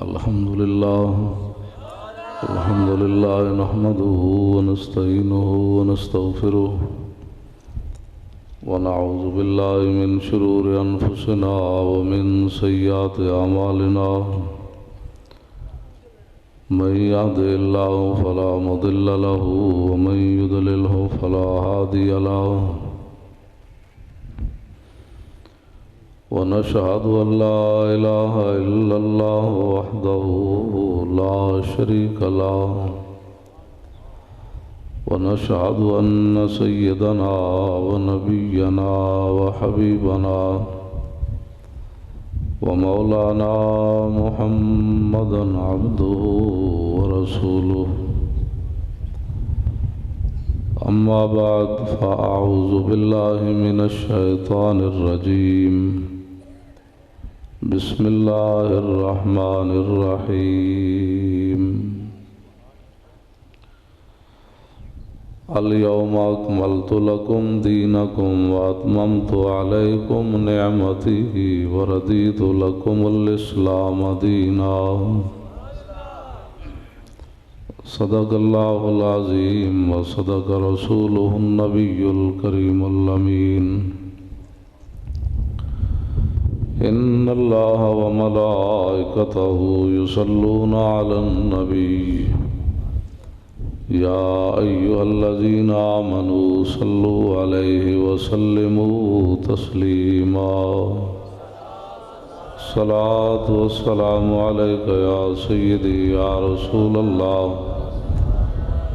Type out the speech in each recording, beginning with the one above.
الحمد لله نحمده ونستعينه ونستغفره ونعوذ بالله من شرور أنفسنا ومن سيئات أعمالنا من يهده الله فلا مضل له ومن يضلله فلا هادي له ونشهد أن لا إله إلا الله وحده لا شريك له ونشهد أن سيدنا ونبينا وحبيبنا ومولانا محمدا عبده ورسوله أما بعد فأعوذ بالله من الشيطان الرجيم بسم الله الرحمن الرحيم اليوم أكملت لكم دينكم وأتممت عليكم نعمتي ورضيت لكم الإسلام دينا صدق الله العظيم وصدق رسوله النبي الكريم الأمين إن الله وملائكته يصلون على النبي يا أيها الذين آمنوا صلوا عليه وسلموا تسليما الصلاة والسلام عليك يا سيدي يا رسول الله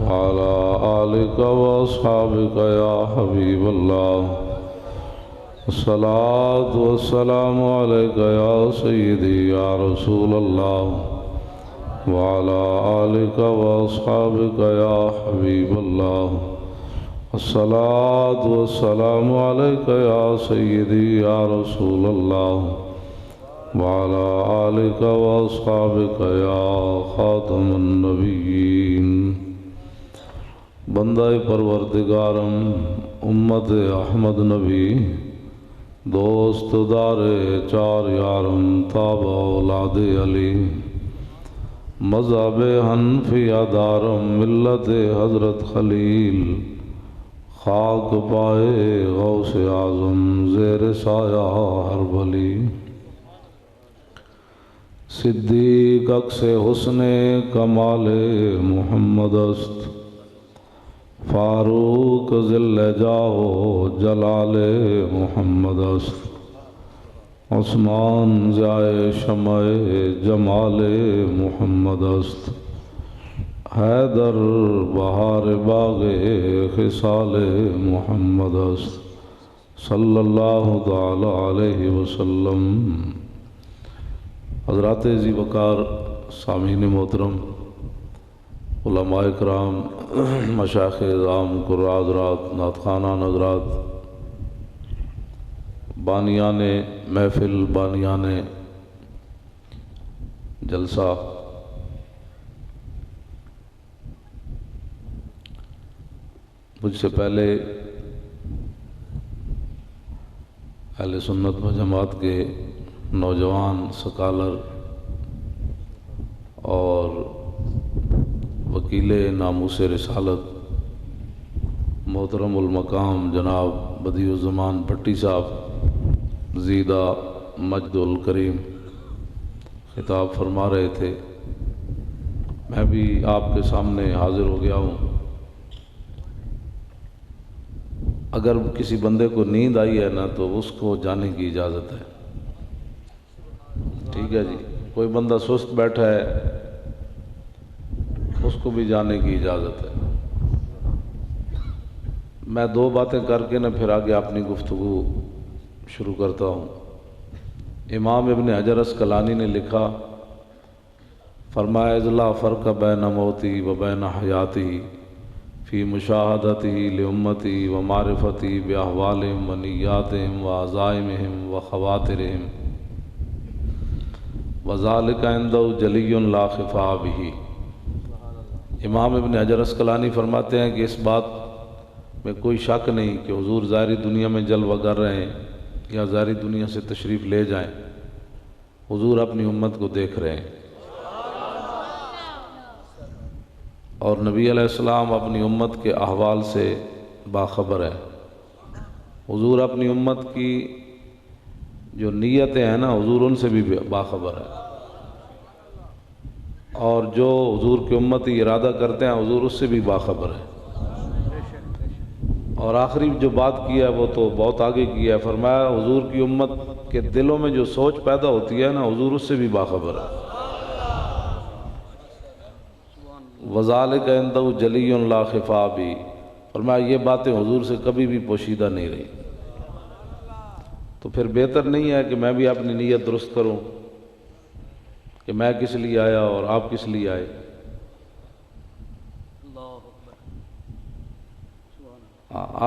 وعلى آلك وأصحابك يا حبيب الله الصلاة والسلام عليك يا سيدي يا رسول الله وعلى آلك وأصحابك يا حبيب الله الصلاة والسلام عليك يا سيدي يا رسول الله وعلى آلك وأصحابك يا خاتم النبيين بندہ پروردگارم امت احمد نبی دوست دار چار یارم تابع اولاد علی مذہب حنفیہ دارم ملت حضرت خلیل خاک پائے غوث اعظم زیر سایہ ہر ولی صدیق عکس حسن کمال محمد است فاروق ذل جاہ جلال محمد است عثمان ضیاء شمع جمال محمد است حیدر بہار باغ خصال محمد است صلی اللہ تعالی علیہ وسلم۔ حضرات ذی وقار سامعین محترم، علماء کرام، مشائخ اعظام، قراء حضرات، نعت خوانان حضرات، بانیان محفل، بانیان جلسہ، مجھ سے پہلے اہل سنت و جماعت کے نوجوان سکالر اور وکیل ناموس رسالت محترم المقام جناب بدیع الزمان بھٹی صاحب زیدہ مجد الکریم خطاب فرما رہے تھے، میں بھی آپ کے سامنے حاضر ہو گیا ہوں۔ اگر کسی بندے کو نیند آئی ہے نا تو اس کو جانے کی اجازت ہے، ٹھیک ہے جی۔ کوئی بندہ سست بیٹھا ہے اس کو بھی جانے کی اجازت ہے۔ میں دو باتیں کر کے نا پھر آگے اپنی گفتگو شروع کرتا ہوں۔ امام ابن حجر عسقلانی نے لکھا، فرمایا اذ لا فرق بین موتی و بین حیاتی فی مشاہدتی لامتی و معرفتی باحوالہم و نیاتہم و عزائمہم و خواترہم وذالک عندہ جلی لا خفا بہ۔ امام ابن حجر عسقلانی فرماتے ہیں کہ اس بات میں کوئی شک نہیں کہ حضور ظاہری دنیا میں جلوہ گر رہے ہیں یا ظاہری دنیا سے تشریف لے جائیں، حضور اپنی امت کو دیکھ رہے ہیں۔ اور نبی علیہ السلام اپنی امت کے احوال سے باخبر ہے۔ حضور اپنی امت کی جو نیتیں ہیں نا، حضور ان سے بھی باخبر ہے، اور جو حضور کی امتی ارادہ کرتے ہیں حضور اس سے بھی باخبر ہے۔ اور آخری جو بات کی ہے وہ تو بہت آگے کی ہے، فرمایا حضور کی امت کے دلوں میں جو سوچ پیدا ہوتی ہے نا، حضور اس سے بھی باخبر ہے۔ وَذَلِكَ عِندَهُ جَلِيٌّ لَا خِفَا بِهِ، فرمایا یہ باتیں حضور سے کبھی بھی پوشیدہ نہیں رہی۔ تو پھر بہتر نہیں ہے کہ میں بھی اپنی نیت درست کروں کہ میں کس لیے آیا اور آپ کس لیے آئے؟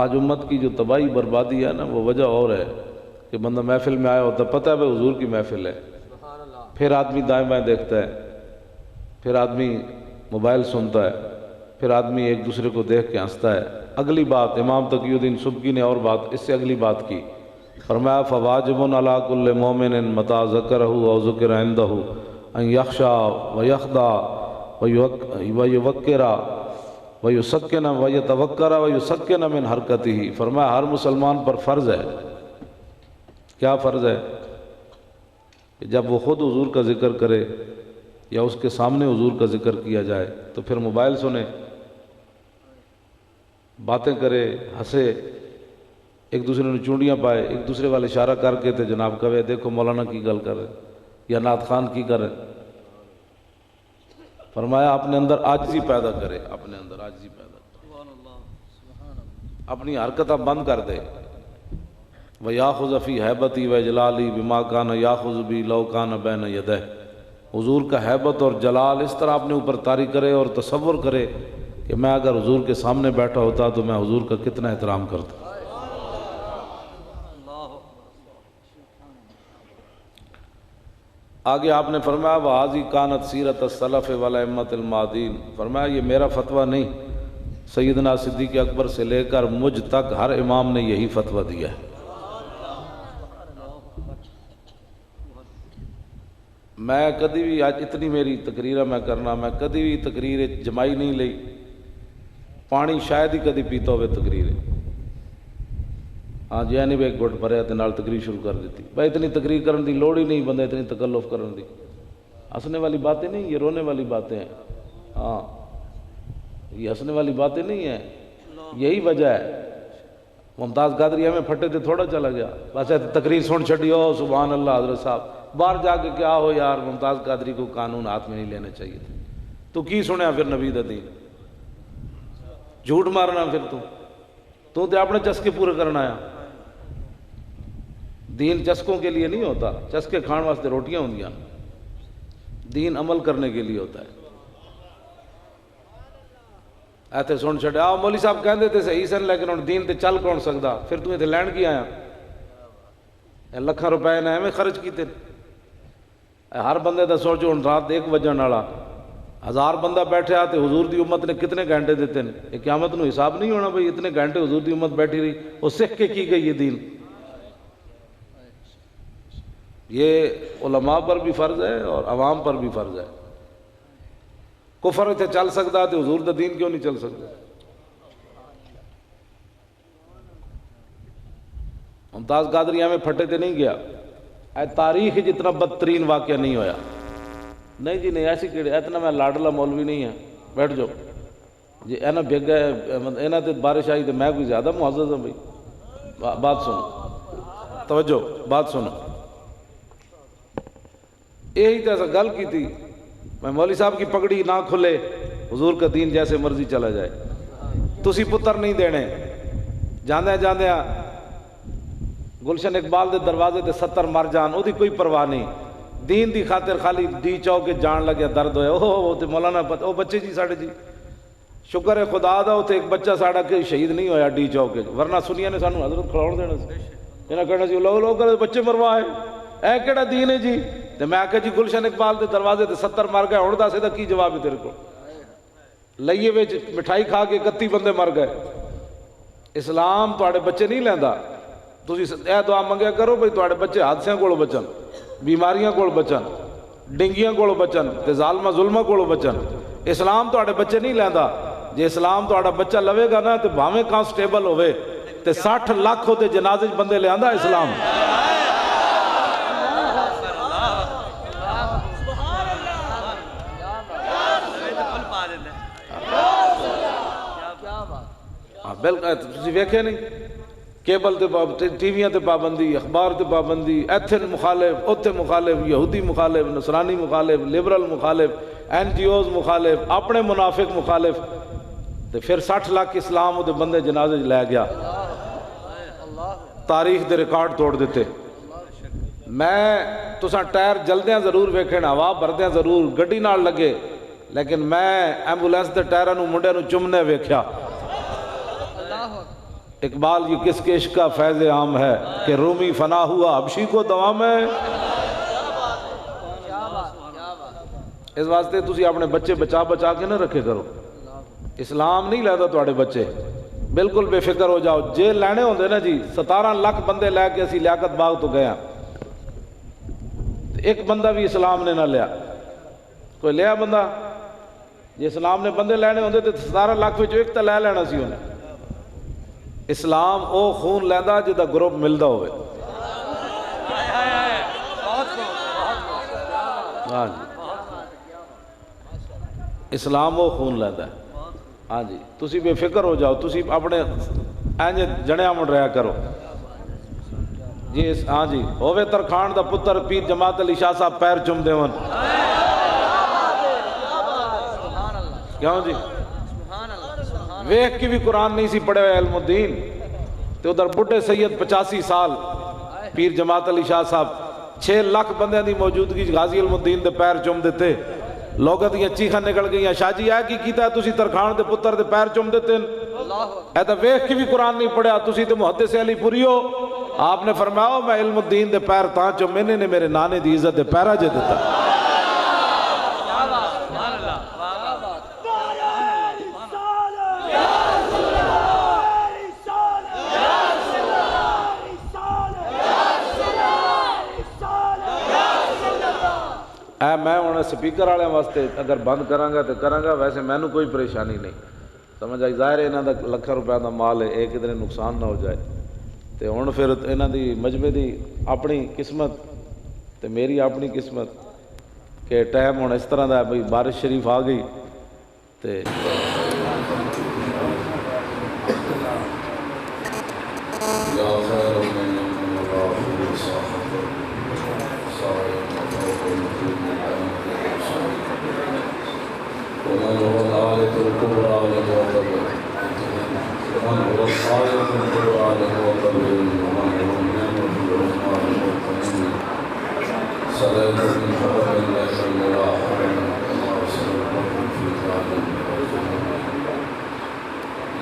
آج امت کی جو تباہی بربادی ہے نا، وہ وجہ اور ہے کہ بندہ محفل میں آیا ہوتا ہے، پتہ ہے بھائی حضور کی محفل ہے، پھر آدمی دائیں بائیں دیکھتا ہے، پھر آدمی موبائل سنتا ہے، پھر آدمی ایک دوسرے کو دیکھ کے ہنستا ہے۔ اگلی بات امام تقی الدین سبکی نے اور بات اس سے اگلی بات کی، فرمایا فواجب علی کل مومن متی ذکرہ او ذکر عندہ ان یخشع ویخضع ویوقر ویسکن ویتوکر ویسکن من حرکتہ، فرمایا ہر مسلمان پر فرض ہے۔ کیا فرض ہے؟ کہ جب وہ خود حضور کا ذکر کرے یا اس کے سامنے حضور کا ذکر کیا جائے تو پھر موبائل سنے، باتیں کرے، ہنسے، ایک دوسرے نے چونڈیاں پائے، ایک دوسرے والے اشارہ کر کے تے جناب کہے دیکھو مولانا کی گل کر رہے یا نعت خان کی کر رہے۔ فرمایا اپنے اندر عاجزی پیدا کرے، اپنے اندر عاجزی پیدا کرے، اپنی حرکتیں بند کر دے۔ وَيَأْخُذَ فِي هَيْبَتِي وَإِجْلَالِي بِمَا كَانَ يَأْخُذُ بِي لَوْ كَانَ بَيْنَ يَدَيْهِ، حضور کا ہیبت اور جلال اس طرح اپنے اوپر طاری کرے اور تصور کرے کہ میں اگر حضور کے سامنے بیٹھا ہوتا تو میں حضور کا کتنا احترام کرتا۔ آگے آپ نے فرمایا وَهَذِهِ كَانَتْ سِيرَةُ السَّلَفِ وَالْأَئِمَّةِ الْمَاضِينَ، فرمایا یہ میرا فتویٰ نہیں، سیدنا صدیق اکبر سے لے کر مجھ تک ہر امام نے یہی فتویٰ دیا ہے۔ میں کدی بھی آج اتنی میری تقریر میں کرنا، میں کدی بھی تقریر جمائی نہیں لئی، پانی شاید ہی کدی پیتا ہوئے تقریر ہاں جی نہیں ایک گھٹ بھریا تے نال تقریر شروع کر دیتی، بھائی اتنی تقریر کرن دی لوڑ ہی نہیں، بندہ اتنی تکلف کرن دی، ہنسنے والی باتیں نہیں، یہ رونے والی باتیں ہیں۔ ہاں یہ ہنسنے والی باتیں نہیں ہیں، یہی وجہ ہے۔ ممتاز قادری ہمیں پھٹے تے تھوڑا چلا گیا، بس تقریر سن چھڑی ہو سبحان اللہ حضرت صاحب، باہر جا کے کیا ہو یار، ممتاز قادری کو قانون ہاتھ میں نہیں لینا چاہیے تھا۔ تو کی سنیا پھر نبی دا دین؟ جھوٹ مارنا پھر تو تے اپنے چسکے پورے کرنا آیا۔ دین چسکوں کے لیے نہیں ہوتا، چسکے کھان واسطے روٹیاں ہوندیاں، دین عمل کرنے کے لیے ہوتا ہے۔ ایتھے سن چھڑے آؤ مولوی صاحب کہندے تے صحیح سن، لیکن ہن دین تے چل کون سکدا، پھر تو ایتھے لین کی آیا؟ لکھاں روپے نے ایویں خرچ کیتے، ہر بندے دا سوچو ہن رات 1 بجن والا 1000 بندہ بیٹھا تے حضور دی امت نے کتنے گھنٹے دیتے ہیں؟ یہ قیامت نو حساب نہیں ہونا بھئی اتنے گھنٹے حضور دی امت بیٹھی رہی، وہ سکھ کے کی گئی یہ دین۔ یہ علماء پر بھی فرض ہے اور عوام پر بھی فرض ہے۔ کفر اتنے چل سکتا تو حضور دا دین کیوں نہیں چل سکتا؟ ممتاز قادری میں پھٹے تے نہیں گیا، اے تاریخ جتنا بدترین واقعہ نہیں ہویا، نہیں جی نہیں ایسی کیڑے اتنا میں لاڈلا مولوی نہیں ہے، بیٹھ جاؤ جی اینا بھیگ گئے اینا تے بارش آئی تو میں کوئی زیادہ معزز ہوں بھائی۔ بات سنو توجہ، بات سنو، یہی تو ایسا گل کی تھی میں مولوی صاحب کی پگڑی نہ کھلے، حضور کا دین جیسے مرضی چلا جائے، تسی پتر نہیں دینے، جاندے جاندے گلشن اقبال دے دروازے تے 70 مر جان، وہ دی کوئی پرواہ نہیں، دین دی خاطر خالی ڈی چوکے جان لگیا درد ہویا، وہ تے مولانا او بچے جی ساڑھے جی شکر ہے خدا دا، تے ایک بچہ ساڑھا کہ شہید نہیں ہویا ڈی چوکے، ورنہ سنیا نے سانو حضرت کھڑاؤ دینا سی، انہاں کہنا سی لوگ بچے مروائے، اے کیڑا دین ہے جی؟ تے میں آکھا جی گلشن اقبال دے دروازے تے 70 مر گئے، ہن دس دا کی جواب ہے تیرے کو؟ لئیے وچ مٹھائی کھا کے 31 بندے مر گئے۔ اسلام تواڈے بچے نہیں لیندا، تسی اے دعا منگیا کرو بھئی تواڈے بچے حادثیاں کولوں بچن، بیماریاں کولوں بچن، ڈنگیاں کولوں بچن تے ظالماں ظلماں کولوں بچن۔ اسلام تواڈے بچے نہیں لیندا، جے اسلام تواڈا بچہ لوے گا نا تے بھاویں کانسٹیبل ہوئے تے 60 لاکھ ہوتے جنازے بندے لے آندا اسلام۔ بالکل تسی ویکھے نہیں کیبل تے ٹی ویاں تے پابندی، اخبار تے پابندی، ایتھے مخالف اوتھے مخالف، یہودی مخالف، نصرانی مخالف، لبرل مخالف، این جی اوز مخالف، اپنے منافق مخالف، تے پھر 60 لاکھ اسلام دے بندے جنازے لے گیا، تاریخ دے ریکارڈ توڑ دیتے۔ میں تساں ٹائر جلدیاں ضرور ویکھن، ہوا بھردیاں ضرور، گڈی نال لگے، لیکن میں ایمبولینس دے ٹائراں نوں منڈے نوں چمنے ویکھیا۔ اقبال یہ کس کے عشق کا فیض عام ہے کہ رومی فنا ہوا حبشی کو دوام ہے۔ اس واسطے تسی اپنے بچے بچا بچا کے نہ رکھے کرو، اسلام نہیں لیدا تواڈے بچے، بالکل بے فکر ہو جاؤ۔ جے لینے ہوندے نا جی 17 لاکھ بندے لے کے اسی لیاقت باغ تو گیا، ایک بندہ بھی اسلام نے نہ لیا، کوئی لیا بندہ؟ جے اسلام نے بندے لینے ہوندے تو 17 لاکھ وچ ایک تے لے لینا سی انہیں۔ اسلام او خون لیندا جدا گروپ ملدا ہوئے۔ ہاں جی اسلام او خون لیندا ہے۔ ہاں جی تسی بے فکر ہو جاؤ، تسی اپنے اینج جنیا من رہا کرو جی۔ ہاں جی ہووے ترکھان دا پتر پیر جماعت علی شاہ صاحب پیر چم دیون، کیوں جی؟ ویکھ کی بھی قرآن نہیں سی پڑھے ہوئے علم الدین، تو ادھر بڈھے سید 85 سال پیر جماعت علی شاہ صاحب 6 لاکھ بندیاں دی موجودگی غازی علم الدین دے پیر چم دیتے، لوگاں دیاں چیخاں نکل گئیاں، شاہ جی اے کی کیتا ہے تسی ترکھان دے پتر دے پیر چم دیتے ہیں؟ اے تو ویکھ کی بھی قرآن نہیں پڑھیا، تسی تو محدث علی پوری ہو۔ آپ نے فرمایا میں علم الدین دے پیر تاں چمنے نے میرے نانے دی عزت دے پیرا جے دیتا۔ اے میں انہیں سپیکر والے واسطے اگر بند کراں گا تو کراں گا، ویسے میں نے کوئی پریشانی نہیں، سمجھ آئی؟ ظاہر ہے انہاں دا لکھاں روپے دا مال ہے، ایک ادھر نقصان نہ ہو جائے، تو ہن پھر انہاں دی مجمع دی اپنی قسمت تے میری اپنی قسمت کہ ٹائم ہن اس طرح دا بھئی بارش شریف آ گئی تے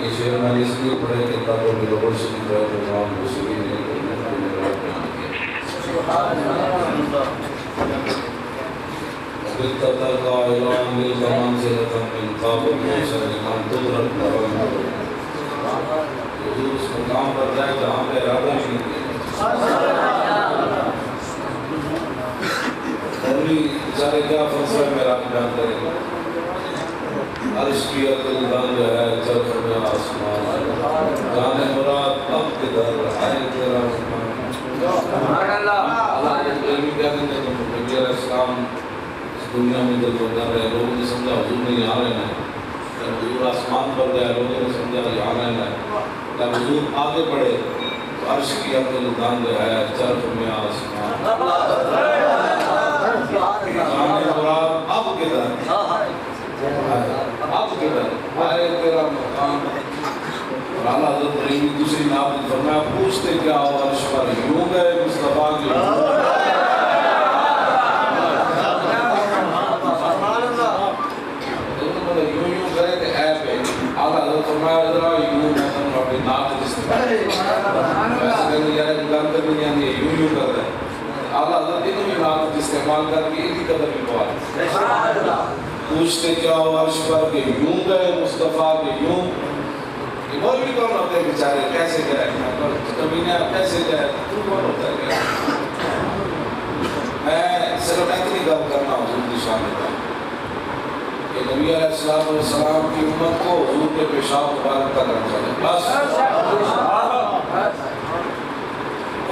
یہ شعر میں نے اس لیے پڑھے کہ تاکہ میرے بڑھ شریف ہے تو امام حسین نے بالتطر قائلان للزمان سے لطم من قابل موسیٰ لمن تدرک برم حضور اس مقام پر جائے جہاں پہ ارادہ نہیں ہے۔ مولی بیچارے کیا فلسفہ میرا بیان کریں، عرش کی عقل دنگ ہے چرخ میں آسمان، جانے مراد اب کے در آئے تیرا رحمان۔ اللہ نے علمی کہتے ہیں کہ نبی علیہ السلام اس دنیا میں دل بندر رہے، لوگوں نے سمجھا حضور نہیں آ رہے ہیں، جب حضور آسمان پر گئے لوگوں نے سمجھا یہ آ رہے ہیں، جب حضور آگے بڑھے تو عرش کی عقل دنگ ہے چرخ میں آسمان، جانے مراد اب کے در اب کے در آئے تیرا مقام۔ اور اعلیٰ حضرت رحیمی دوسری نعت نے فرمایا پوچھتے کیا ہو عرش پر یوں گئے مصطفیٰ کے یوں گئے کہ اے پہ اعلیٰ حضرت فرمایا ذرا یوں میں تم اپنی نعت استعمال ویسے کہنے یار گل کرنی یعنی یوں کر رہے ہیں، اعلیٰ حضرت انہوں بھی نعت استعمال کر کے انہی قدر بھی بات پوچھتے کیا ہو عرش پر کہ یوں گئے مصطفیٰ کے یوں۔ یہ مولوی کون ہوتے ہیں بیچارے، کیسے گئے کبینہ کیسے گئے، تو کون ہوتا ہے؟ میں صرف اتنی گل کرنا حضور کی شان کا کہ نبی علیہ السلام کی امت کو حضور کے پیشاب مبارک کا رہنا چاہیے بس.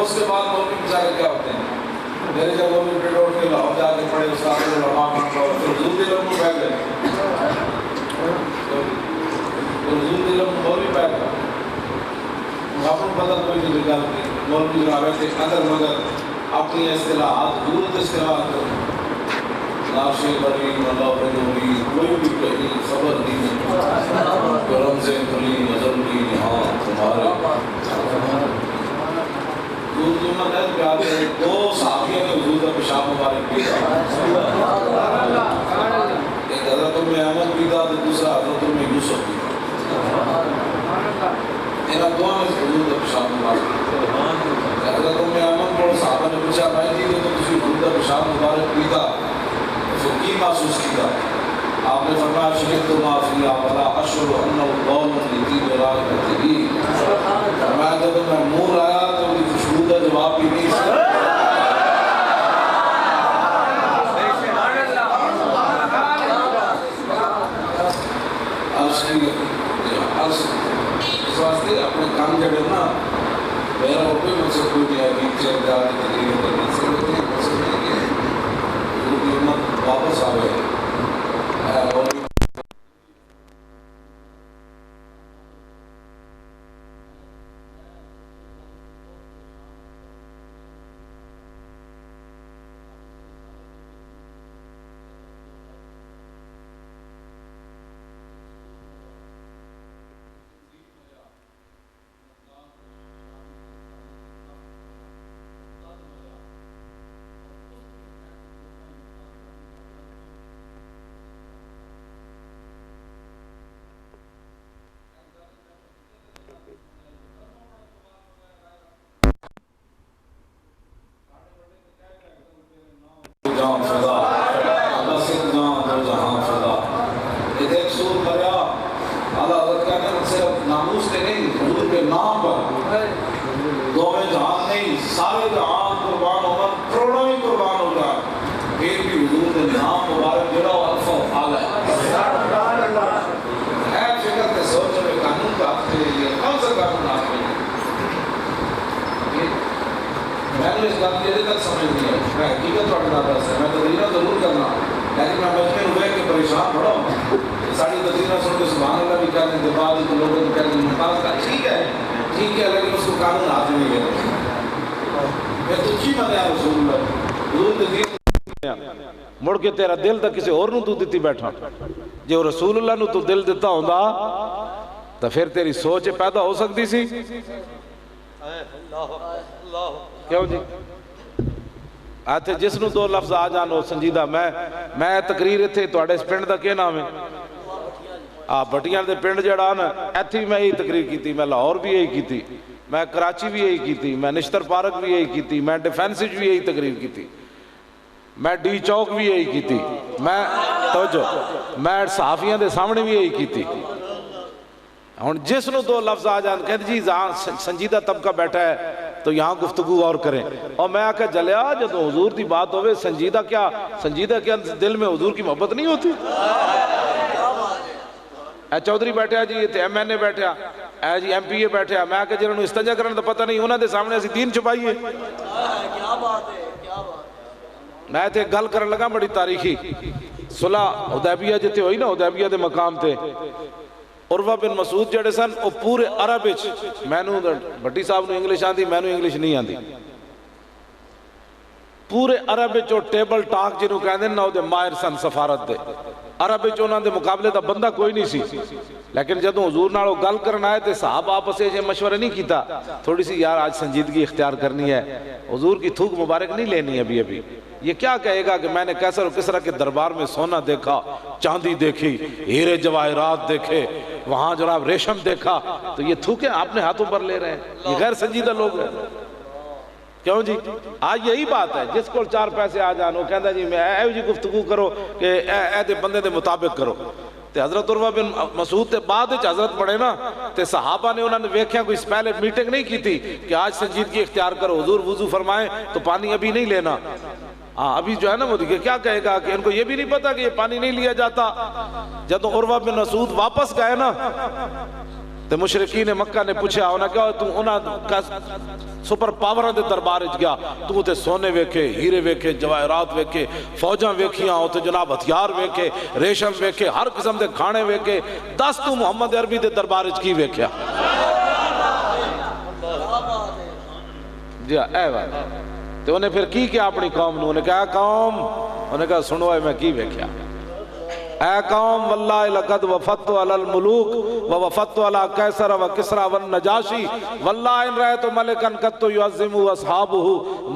اس کے بعد مولوی بیچارے کیا ہوتے ہیں؟ میرے جب مولوی پہ اٹھ کے لاہور جا کے پڑھے استاد العلماء پھر حضور کے لوگ بیٹھ گئے. حضور کے لوگ مولوی بیٹھ گئے. آپ کو پتہ کوئی نہیں لگا کہ مولوی جناب ایسے اگر مگر اپنی اصطلاحات حضور اصطلاحات کریں. ناشے بڑی اللہ بنوری کوئی بھی کہیں خبر نہیں کرم سے کلی نظر کی یہاں تمہارے حضور کی امت ہے پیار ہے. دو صحابیوں نے حضور کا پیشاب مبارک پیا. ایک حضرت احمد پیتا تو دوسرا حضرت یوسف پیتا. انہاں دونوں نے حضور کا پیشاب مبارک پیا. حضرت احمد کو صحابہ نے پوچھا بھائی جی تو تسی حضور کا پیشاب مبارک پیتا کی محسوس کیا؟ آپ نے فرمایا شہد تو معافی ولا اشعر انه قول لطیب رائحتہ. فرمایا جب میں منہ لایا تو میری خوشبو کا جواب بھی نہیں سنا. اس واسطے اپنے کام جڑے نا میرا کوئی مقصد کوئی نہیں ہے پیچھے جانے کے لیے کرنے سے مقصد نہیں ہے کہ امت واپس آوے. مڑ کے تیرا دل تا کسی اور نو تو دیتی بیٹھا. جو رسول اللہ نو تو دل دیتا ہوندا تو پھر تیری سوچ پیدا ہو سکتی سی. کیوں جی آتے جس نو دو لفظ آ جانو سنجیدہ میں تقریر تھے تو اڑے اس پنڈ دا کیا نام ہے بٹیاں دے پنڈ جڑا نا ایتھی میں یہی تقریر کی تھی. میں لاہور بھی یہی کی تھی, میں کراچی بھی یہی کی تھی, میں نشتر پارک بھی یہی کی تھی, میں ڈیفینس بھی یہی تقریر کی تھی, میں ڈی چوک بھی یہی کی تھی, میں صحافیاں دے سامنے بھی یہی کی تھی. ہن جس نو دو لفظ آ جان کہتے جی سنجیدہ طبقہ بیٹھا ہے تو یہاں گفتگو اور کریں. اور میں آکھا جلیا جب حضور دی بات ہوئے سنجیدہ کیا دل میں حضور کی محبت نہیں ہوتی؟ اے چودھری بیٹھا جی یہ ایم این اے بیٹھا اے جی ایم پی اے بیٹھا. میں آکھا جنہوں نے استنجا کرنے تو پتہ نہیں انہوں نے سامنے اسی دین چھپائیے. میں تے گل کرن لگا بڑی تاریخی صلح حدیبیہ جتے ہوئی نا حدیبیہ دے مقام تے عروہ بن مسعود جڑے سن او پورے عرب وچ مینوں بھٹی صاحب نو انگلش آندی مینوں انگلش نہیں آندی پورے عرب وچ ٹیبل ٹاک جنوں کہندے نا او دے ماہر سن سفارت دے عرب وچ انہاں دے مقابلے دا بندہ کوئی نہیں سی. لیکن جدوں حضور نال گل کرن آئے تے صحابہ آپس وچ مشورہ نہیں کیتا تھوڑی سی یار آج سنجیدگی اختیار کرنی ہے حضور کی تھوک مبارک نہیں لینی ابھی. یہ کیا کہے گا کہ میں نے کیسر و کسرا کے دربار میں سونا دیکھا, چاندی دیکھی, ہیرے جواہرات دیکھے, وہاں جناب ریشم دیکھا, تو یہ تھوکیں آپ نے ہاتھوں پر لے رہے ہیں, یہ غیر سنجیدہ لوگ ہیں. کیوں جی آج یہی بات ہے جس کو چار پیسے آ جانو کہندہ جی میں اے جی گفتگو کرو کہ اے دے بندے دے مطابق کرو. تے حضرت عروہ بن مسعود تے بعد وچ حضرت پڑھے نا تے صحابہ نے انہوں نے ویکھیا کوئی پہلے میٹنگ نہیں کی تھی کہ آج سنجیدگی اختیار کرو, حضور وضو فرمائیں تو پانی ابھی نہیں لینا, ہاں ابھی جو ہے نا وہ دیکھیں کیا کہے گا کہ ان کو یہ بھی نہیں پتا کہ یہ پانی نہیں لیا جاتا. جب عروہ بن مسعود واپس گئے نا تو مشرکین مکہ نے پوچھا انہاں کہا تو انہاں کا سپر پاور دے دربار وچ گیا تو تے سونے ویکھے ہیرے ویکھے جواہرات ویکھے فوجاں ویکھیاں تے جناب ہتھیار ویکھے ریشم ویکھے ہر قسم دے کھانے ویکھے. دس تو محمد عربی دے دربار وچ کی ویکھیا؟ جی اے بات تو انہیں پھر کی کیا اپنی قوم نو؟ انہیں کہا قوم، انہیں کہا سنو اے میں کی ویکھیا؟ اے قوم واللہ لقد وفدت علی الملوک ووفدت علی قیصر و کسرا والنجاشی واللہ ان رأیت ملکا قد یعظم اصحابہ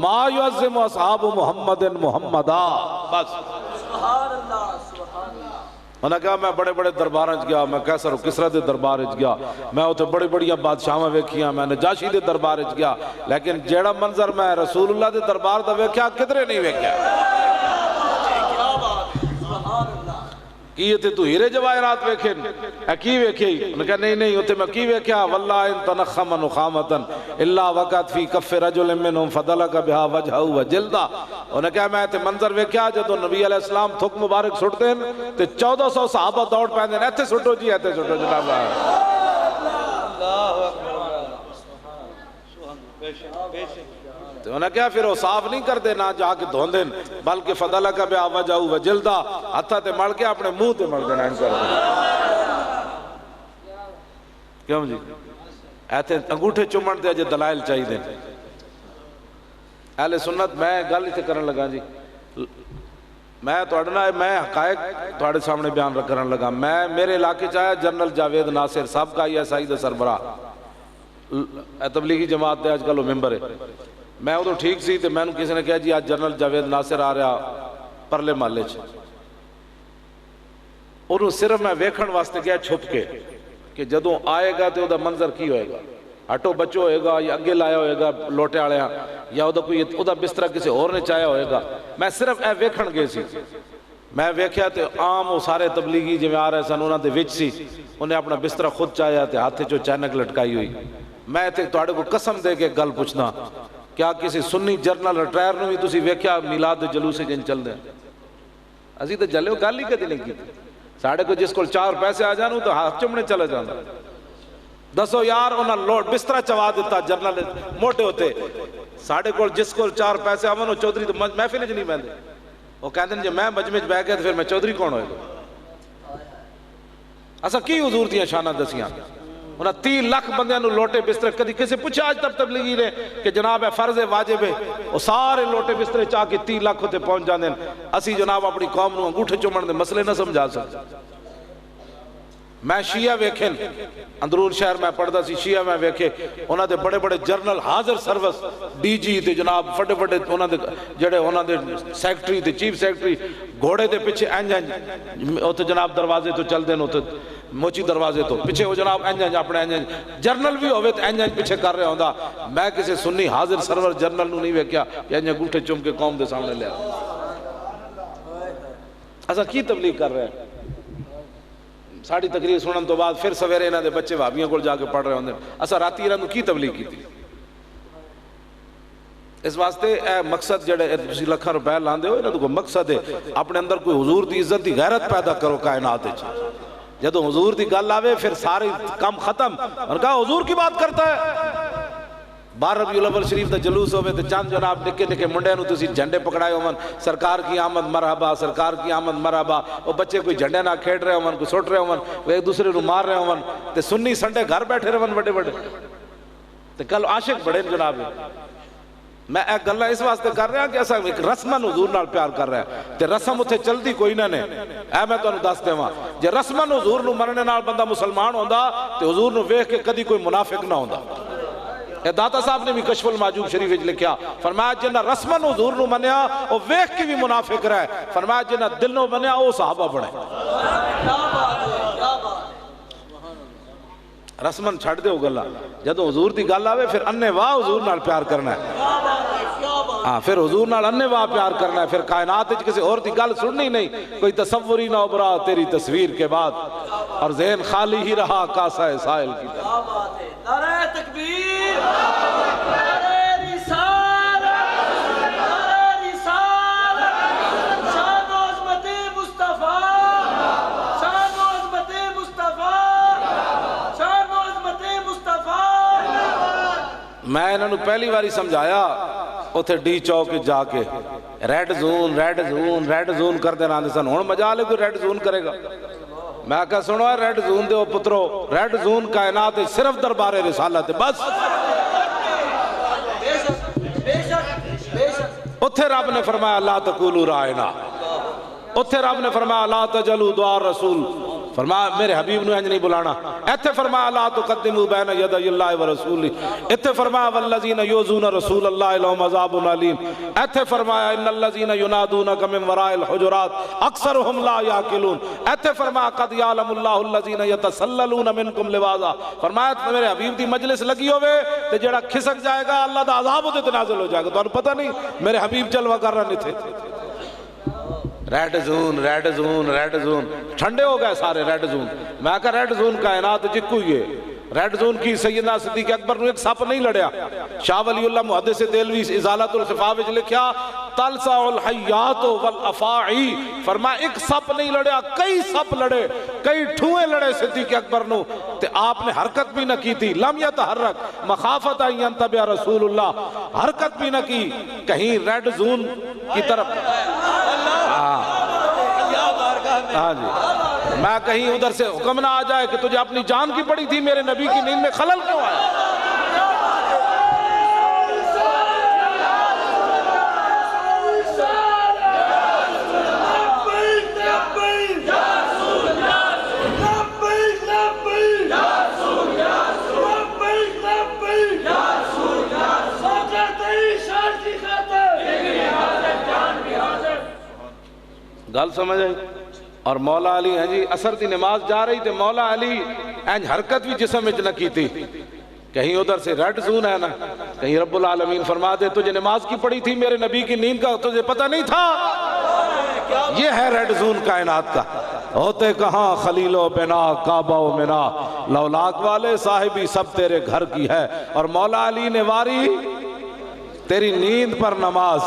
ما یعظم اصحاب محمد محمدا. بس سبحان اللہ سبحان اللہ. انہوں نے کہا میں بڑے بڑے درباراں گیا، میں قیصر و کسرا دے دربار گیا، میں اتنے بڑی بڑی بادشاہاں ویکھیاں، میں نجاشی دے دربار گیا، لیکن جیڑا منظر میں رسول اللہ دے دربار دا ویکھیا کدھرے نہیں ویکھیا. کی تے تو ہیرے جواہرات ویکھے اے کی ویکھے؟ انہوں نے کہا نہیں نہیں اتنے میں کی ویکھیا؟ واللہ ان تنخم نخامتا الا وقت فی کف رجل منہم فدلک بہا وجہہ وجلدہ. انہوں نے کہا میں تے منظر ویکھیا جدو نبی علیہ السلام تھک مبارک سٹتے ہیں تے 1400 صحابہ دوڑ پہنے ہیں ایتھے سٹو جی ایتھے سٹو جناب. تو انہوں نے کہا پھر وہ صاف نہیں کر دے نہ جا کے دھون دیں بلکہ فضلک بہا وجہہ وجلدہ ہتھا تے مل کے اپنے منہ تے مل دینا ان کر کیوں جی ایتھے انگوٹھے چمن تے اجے دلائل چاہی دیں. اہل سنت میں گل ہی تے کرن لگا جی میں حقائق تھوڑے سامنے بیان کرن لگا. میں میرے علاقے چاہے جنرل جاوید ناصر صاحب کا یا سعید سربراہ تبلیغی جماعت دے آج کل وہ ممبر ہے. میں ادھر ٹھیک سی تو میں نے کسی نے کہا جی آج جنرل جاوید ناصر آ رہا پرلے محلے چ. انہوں صرف میں ویکھن واسطے گیا چھپ کے کہ جدوں آئے گا تو ادھا منظر کی ہوئے گا، ہٹو بچو ہوئے گا یا اگے لایا ہوئے گا لوٹے آڑے ہاں یا ادھا کوئی ادھا بسترہ کسی اور نے چاہیا ہوئے گا. میں صرف اے ویکھن گئے سی. میں ویکھیا تے عام وہ سارے تبلیغی جو آ رہے سن انہوں نے وچ سی انہیں اپنا بسترہ خود چاہیا تے ہاتھے جو چینک لٹکائی ہوئی. میں تے توڑے کو قسم دے کے گل پوچھنا کیا کسی سنی جرنل ریٹائر نے بھی تسی ویکھیا میلاد جلوسے جن چل دیں؟ اسی تو جلے ہو گل ہی کدی نہیں کی. ساڑھے کو جس کو 4 پیسے آ جانو تو ہاتھ چمنے چلے جانا. دسو یار انہاں لوٹ بسترہ چوا دیتا جرنل موٹے ہوتے. ساڑھے کو جس کو 4 پیسے آوانو چودھری تو محفل نہیں بہندے. وہ کہتے ہیں جب میں مجمع بہ گیا تو پھر میں چودھری کون ہوئے گا؟ ایسا کی حضور دیاں شانہ دسیاں؟ انہاں 30 لاکھ بندیاں نو لوٹے بسترے کدی کسے پوچھا آج تب تبلیغی نے کہ جناب ہے فرض ہے واجب ہے وہ سارے لوٹے بسترے چاہ کے 30 لاکھ ہوتے پہنچ جاندے ہیں. اسی جناب اپنی قوم نو انگوٹھے چومن دے مسئلے نہ سمجھا سکتا. میں شیعہ ویکھن اندرون شہر میں پڑھتا سی شیعہ میں ویکھے انہاں دے بڑے بڑے جرنل حاضر سروس ڈی جی تے جناب فٹے فٹے انہاں دے جڑے انہاں دے سیکٹری تے چیف سیکٹری گھوڑے دے پیچھے انج اوتے جناب دروازے تو چل دین اوتے موچی دروازے تو پیچھے وہ جناب انج اپنے انج جرنل بھی ہوئے تو انج پیچھے کر رہے ہوندا. میں کسی سنی حاضر سرور جرنل نو نہیں ویکھیا کہ انج گوٹھے چوم کے قوم دے سامنے لیا. ایسا کی تبلیغ کر رہے ہیں؟ ساڑھی تقریر سنن تو بعد پھر سویرے انہاں دے بچے بھابیاں کو جا کے پڑھ رہے ہوندے. اسا راتی انہاں نو کی تبلیغ کی تھی؟ اس واسطے اے مقصد جڑے تسی لکھاں روپے لاندے ہو انہاں دا کوئی مقصد ہے اپنے اندر کوئی حضور دی عزت دی غیرت پیدا کرو کائنات وچ. جدو حضور دی گل آوے پھر سارے کام ختم. اور کہا حضور کی بات کرتا ہے. 12 ربیع الاول شریف دا جلوس ہوئے تو چند جناب نکے نکے منڈے نو تسی جھنڈے پکڑائے ہومن سرکار کی آمد مرحبا سرکار کی آمد مرحبا. وہ بچے کوئی جھنڈے نہ کھیڑ رہے ہومن کوئی سوٹ رہے ہومن وہ ایک دوسرے نو مار رہے ہومن تے سنی سنڈے گھر بیٹھے رہے ہومن بڑے بڑے تے کل عاشق بڑے جناب. میں ایک گلہ اس واسطے کر رہا کہ ایسا ایک رسمن حضور نال پیار کر رہا ہے تے رسم اتھے چل دی کوئی نہ نے. اے میں تو انہوں دس دے وہاں جے رسمن حضور نو مرنے نال بندہ مسلمان ہوندا تے حضور نو ویکھ کے کدی کوئی منافق نہ ہوندا. داتا صاحب نے بھی کشف المعجوب شریف وچ لکھیا فرمایا جنہ رسمن حضور نو منیا او ویکھ کے بھی منافق رہے. فرمایا جنہ دل نو منیا او صحابہ بنے. رسمن چھڑ دے ہو گلہ جدو حضور دی گل آوے پھر انے واہ حضور نال پیار کرنا ہے. ہاں پھر حضور نال انے واہ پیار کرنا ہے. پھر کائنات وچ کسی اور دی گل سننی نہیں. کوئی تصوری نہ ابھرا تیری تصویر کے بعد اور ذہن خالی ہی رہا کاسہ سائل کی طرح. نعرہ تکبیر نعرہ رسالت نعرہ رسالت میں انہوں نے پہلی باری سمجھایا اتھے ڈی چوک جا کے red zone red zone red zone کر دینا آدھے سن ہون مجالے کوئی ریڈ زون کرے گا. میں کہا سنو ہے ریڈ زون دے او پترو، ریڈ زون کائنات صرف دربار رسالت بس. اتھے رب نے فرمایا لا تقولوا رائنا، اتھے رب نے فرمایا لا تجلوا دعاء رسول، فرمایا میرے حبیب نے انج نہیں بلانا. ایتھے فرمایا لا تقدموا بین یدی اللہ ورسولہ، ایتھے فرمایا والذین یؤذون رسول اللہ لهم عذاب علیم، ایتھے فرمایا ان الذین ینادونک من وراء الحجرات اکثرهم لا یعقلون، ایتھے فرمایا قد یعلم اللہ الذین یتسللون منکم لواذا. فرمایا میرے حبیب دی مجلس لگی ہوئے تے جڑا کھسک جائے گا اللہ دا عذاب اودے تے نازل ہو جائے گا. تانوں پتہ نہیں میرے حبیب جلوہ کر رہے تھے. Red zone red zone red zone ٹھنڈے ہو گئے سارے ریڈ زون. میں کہا ریڈ زون کائنات جکو ہی ہے. ریڈ زون کی سیدنا صدیق اکبر نے ایک سپ نہیں لڑیا. شاہ ولی اللہ محدث دہلوی ازالۃ الخفا وچ لکھیا تلسع الحیات والافاعی، فرمایا ایک سپ نہیں لڑیا کئی سپ لڑے، کئی ٹھوئے لڑے صدیق اکبر نو تے آپ نے حرکت بھی نہ کی تھی. لم یتحرک مخافت ان ینتبہ رسول اللہ، حرکت بھی نہ کی کہیں ریڈ زون کی طرف. ہاں جی میں کہیں ادھر سے حکم نہ آ جائے کہ تجھے اپنی جان کی پڑی تھی، میرے نبی کی نیند میں خلل کیوں آیا؟ گل سمجھ آئی؟ اور مولا علی ہیں جی اثر دی نماز جا رہی تھے، مولا علی اینج حرکت بھی جسم وچ نہ کی تھی. کہیں ادھر سے ریڈ زون ہے نا، کہیں رب العالمین فرما دے تجھے نماز کی پڑی تھی میرے نبی کی نیند کا تجھے پتہ نہیں تھا. یہ ہے ریڈ زون کائنات کا. ہوتے کہاں خلیل و بنا کعبہ و منا، لولاک والے صاحبی سب تیرے گھر کی ہے. اور مولا علی نے واری تیری نیند پر نماز،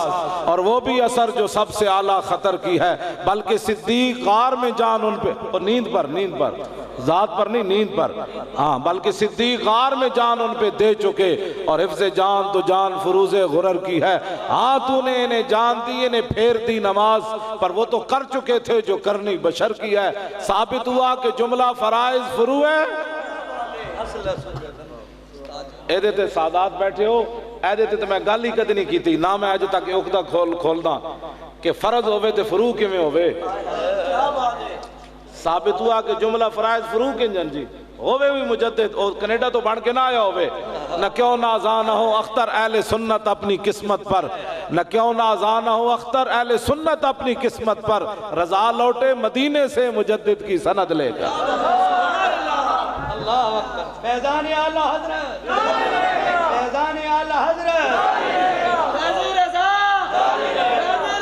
اور وہ بھی اثر جو سب سے اعلیٰ خطر کی ہے، بلکہ صدیق غار میں جان ان پہ، اور نیند پر ذات پر نہیں نیند پر، ہاں بلکہ صدیق غار میں جان ان پہ دے چکے، اور حفظ جان تو جان فروز غرر کی ہے. ہاں تو نے انہیں جان دی انہیں پھیر دی نماز پر، وہ تو کر چکے تھے جو کرنی بشر کی ہے. ثابت ہوا کہ جملہ فرائض فرو ہے. ایدے تے سادات بیٹھے ہو، ایدے تے میں گل ہی کدی نہیں کیتی نہ میں اج تک اقدہ کھولدا کہ فرض ہوئے تے فرو کیویں ہوئے. ثابت ہوا کہ جملہ فرائض فرو کنجن جی ہوئے بھی مجدد، اور کینیڈا تو بن کے نہ آیا ہوئے. نہ کیوں نازاں نہ ہو اختر اہل سنت اپنی قسمت پر، نہ کیوں نازاں نہ ہو اختر اہل سنت اپنی قسمت پر. رضا لوٹے مدینے سے مجدد کی سند لے کر. اللہ اکبر. فیضان اعلی حضرت، فیضان اعلی حضرت، فیض رضا، فیض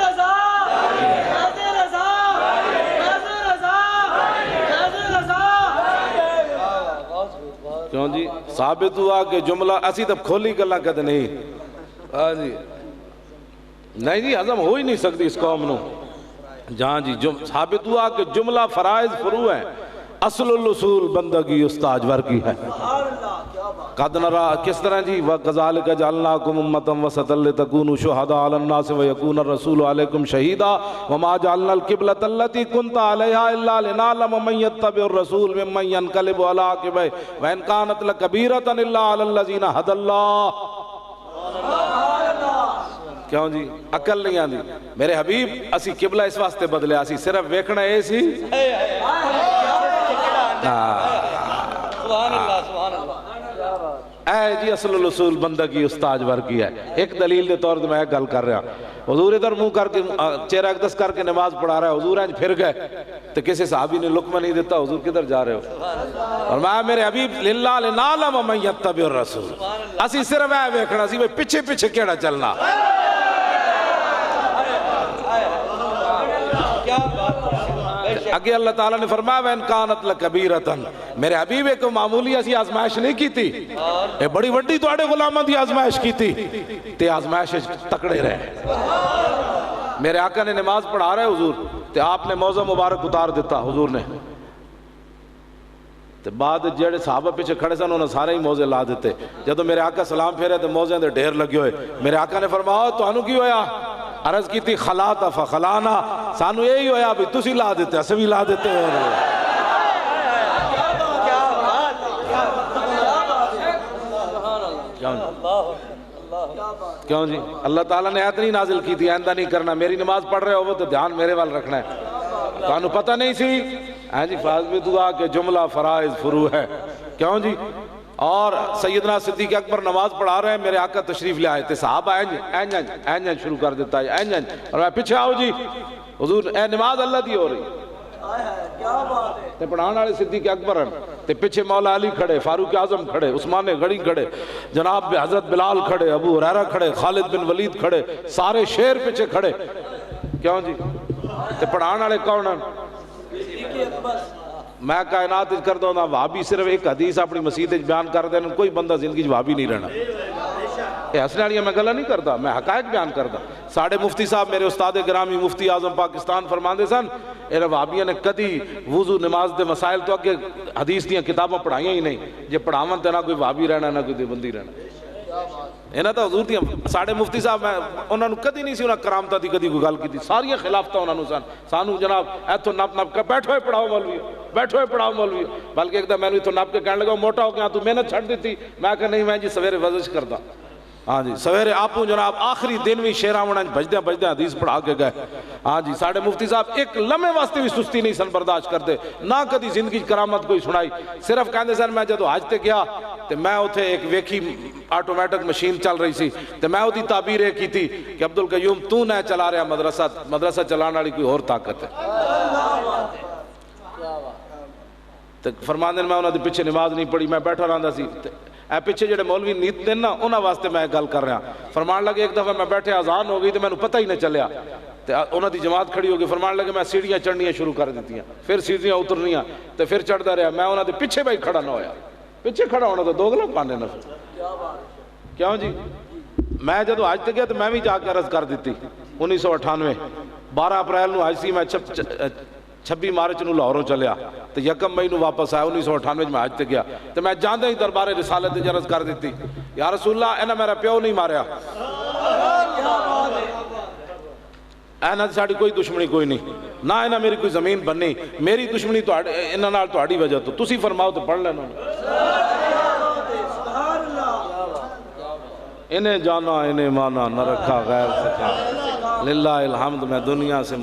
رضا، فیض رضا، فیض رضا، فیض رضا. کیوں جی ثابت ہوا کہ جملہ اسی تب کھولی گلا کہتے نہیں. ہاں جی نہیں جی ہضم ہو ہی نہیں سکتی اس قوم نو. جہاں جی ثابت ہوا کہ جملہ فرائض فرو ہے، اصل الاصول بندگی استاجور کی ہے. قد نرا کس طرح جی وَكَذَلِكَ جَعَلْنَاكُمْ أُمَّةً وَسَطًا لِتَكُونُوا شُهَدَاءَ عَلَى النَّاسِ وَيَكُونَ الرَّسُولُ عَلَيْكُمْ شَهِيدًا وَمَا جَعَلْنَا الْقِبْلَةَ الَّتِي كُنْتَ عَلَيْهَا إِلَّا لِنَعْلَمَ مَن يَتَّبِعُ الرَّسُولَ مِمَّن يَنقَلِبُ عَلَىٰ عَقِبَيْهِ وَإِنْ كَانَتْ لَكَبِيرَةً إِلَّا عَلَى الَّذِينَ هَدَى اللَّهُ. کیوں جی عقل نہیں آندی میرے حبیب اسی قبلہ اس واسطے بدلے اسی صرف ویکھنا اے سی. سبحان اللہ سبحان اللہ. اے جی اصل الاصول بندگی استاجور کی ہے. ایک دلیل دے طور میں گل کر رہا حضور ادھر منہ کر کے چہرہ اقدس کر کے نماز پڑھا رہا ہے، حضور انج پھر گئے تو کسی صحابی نے لقمہ نہیں دیتا حضور کدھر جا رہے ہو. اور میں میرے حبیب للہ لنعلم من یتبع الرسول، اسی صرف اے ویکھنا سی پیچھے پیچھے کیڑا چلنا. اگے اللہ تعالیٰ نے فرمایا وَإِنْ كَانَتْ لَكَبِيرَةً، میرے حبیب ایک معمولی ایسی آزمائش نہیں کی تھی، اے بڑی وڈی تو آڑے غلامہ دی آزمائش کی تھی تے آزمائش تکڑے رہے. میرے آقا نے نماز پڑھا رہے حضور تے آپ نے موضع مبارک اتار دیتا. حضور نے تے بعد جڑے صحابہ پیچھے کھڑے سن انہوں نے سارے ہی موزے لا دیتے. جدو میرے آقا سلام پھیرے تے موزے دے ڈھیر لگے ہوئے. میرے آقا نے فرمایا تانوں کی ہویا؟ عرض کی تھی خلاتا فخلانا, سانو یہی ہویا بھی تسی لا دیتے اسے بھی لا دیتے ہیں. کیوں جی اللہ تعالیٰ نے آیت نہیں نازل کی تھی آئندہ نہیں کرنا, میری نماز پڑھ رہے ہو وہ تو دھیان میرے وال رکھنا ہے. تانوں پتہ نہیں سی ہاں جی فاض بھی دعا کہ جملہ فرائض فرو ہے. کیوں جی اور سیدنا صدیق اکبر نماز پڑھا رہے ہیں, میرے آقا تشریف لے آئے تھے, صحابہ اینج شروع کر دیتا ہے اینج, اور میں پیچھے آؤ جی حضور اے نماز اللہ دی ہو رہی تے پڑھان والے صدیق اکبر ہیں تے پیچھے مولا علی کھڑے, فاروق اعظم کھڑے, عثمان غنی کھڑے, جناب حضرت بلال کھڑے, ابو ہریرہ کھڑے, خالد بن ولید کھڑے, سارے شیر پیچھے کھڑے. کیوں جی تے پڑھان والے کون ہیں؟ میں کائنات کر دوں نا وہابی صرف ایک حدیث اپنی مسجد بیان کر دینا, کوئی بندہ زندگی وہابی نہیں رہنا. یہ ہسنے والی میں گلا نہیں کرتا, میں حقائق بیان کرتا. ساڑھے مفتی صاحب میرے استاد گرامی مفتی اعظم پاکستان فرماندے سن اے وہابیاں نے کدی وضو نماز دے مسائل تو اگے حدیث دیاں کتاباں پڑھائیاں ہی نہیں. جے پڑھاون تے نہ کوئی وہابی رہنا نہ کوئی دیوبندی رہنا. انہاں تو حضور دیاں ساڑھے مفتی صاحب میں انہاں نو کدی نہیں سی انہاں کرامتاں دی کدی کوئی گل کیتی, ساریاں خلافتاں انہاں نو سن. سانو جناب ایتھوں نپ کے بیٹھو ہوئے پڑھاؤ مولوی, بیٹھو ہوئے پڑھاؤ مولوی. بلکہ ایک دم میں ایتھوں نپ کے کہنے لگا موٹا ہو گیا تو محنت چھڑ دیتی. میں کہا نہیں میں جی سویرے ورزش کردا. ہاں جی سویرے آپوں جناب آخری دن بھی شیراونا بجدیاں بجدیاں حدیث پڑھا کے گئے. ہاں جی ساڑھے مفتی صاحب ایک لمحے واسطے بھی سستی نہیں سن برداشت کرتے, نہ کدی زندگی کرامت کوئی سنائی. صرف کہندے سن میں جدو حج تے گیا تے میں اتھے ایک ویکھی آٹومیٹک مشین چل رہی سی تے میں اودی تعبیر ایک کی تھی کہ عبدالقیوم تو نہ چلا رہا مدرسہ چلانے والی کوئی اور طاقت ہے. تے فرماندے میں انہاں دے پیچھے نماز نہیں پڑھی, میں بیٹھا رہندا سی. اے پیچھے جڑے مولوی نیت دین نا انہاں واسطے میں گل کر رہا. فرمان لگے ایک دفعہ میں بیٹھے اذان ہو گئی تے میں نے پتہ ہی نہ چلیا تے انہاں دی جماعت کھڑی ہو گئی. فرمان لگے میں سیڑھیاں چڑھنیاں شروع کر دیتیاں, پھر سیڑھیاں اترنیاں تے پھر چڑھدا رہا. میں انہاں دے پیچھے بھائی کھڑا نہ ہویا, پیچھے کھڑا ہونا تو دوگلا پانے نہ. کیوں جی میں جدو حج تے گیا تو میں بھی جا کے عرض کر دیتی 1998 12 اپریل نو حج سی, میں 26 مارچ نو لاہوروں چلیا تو 1 مئی نو واپس آیا. 1998 میں حج تے گیا تو میں جاندے ہی دربار رسالت تے عرض کر دیتی یا رسول اللہ انہاں میرا پیو نہیں ماریا, انہاں ساڈی کوئی دشمنی کوئی نہیں, نہ انہاں میری کوئی زمین بننی, میری دشمنی انہاں نال تہاڈی وجہ تو تسی فرماؤ تو پڑھ لینا. انہیں جانا انہیں مانا نہ رکھا غیر سکا للہ الحمد. میں دنیا سے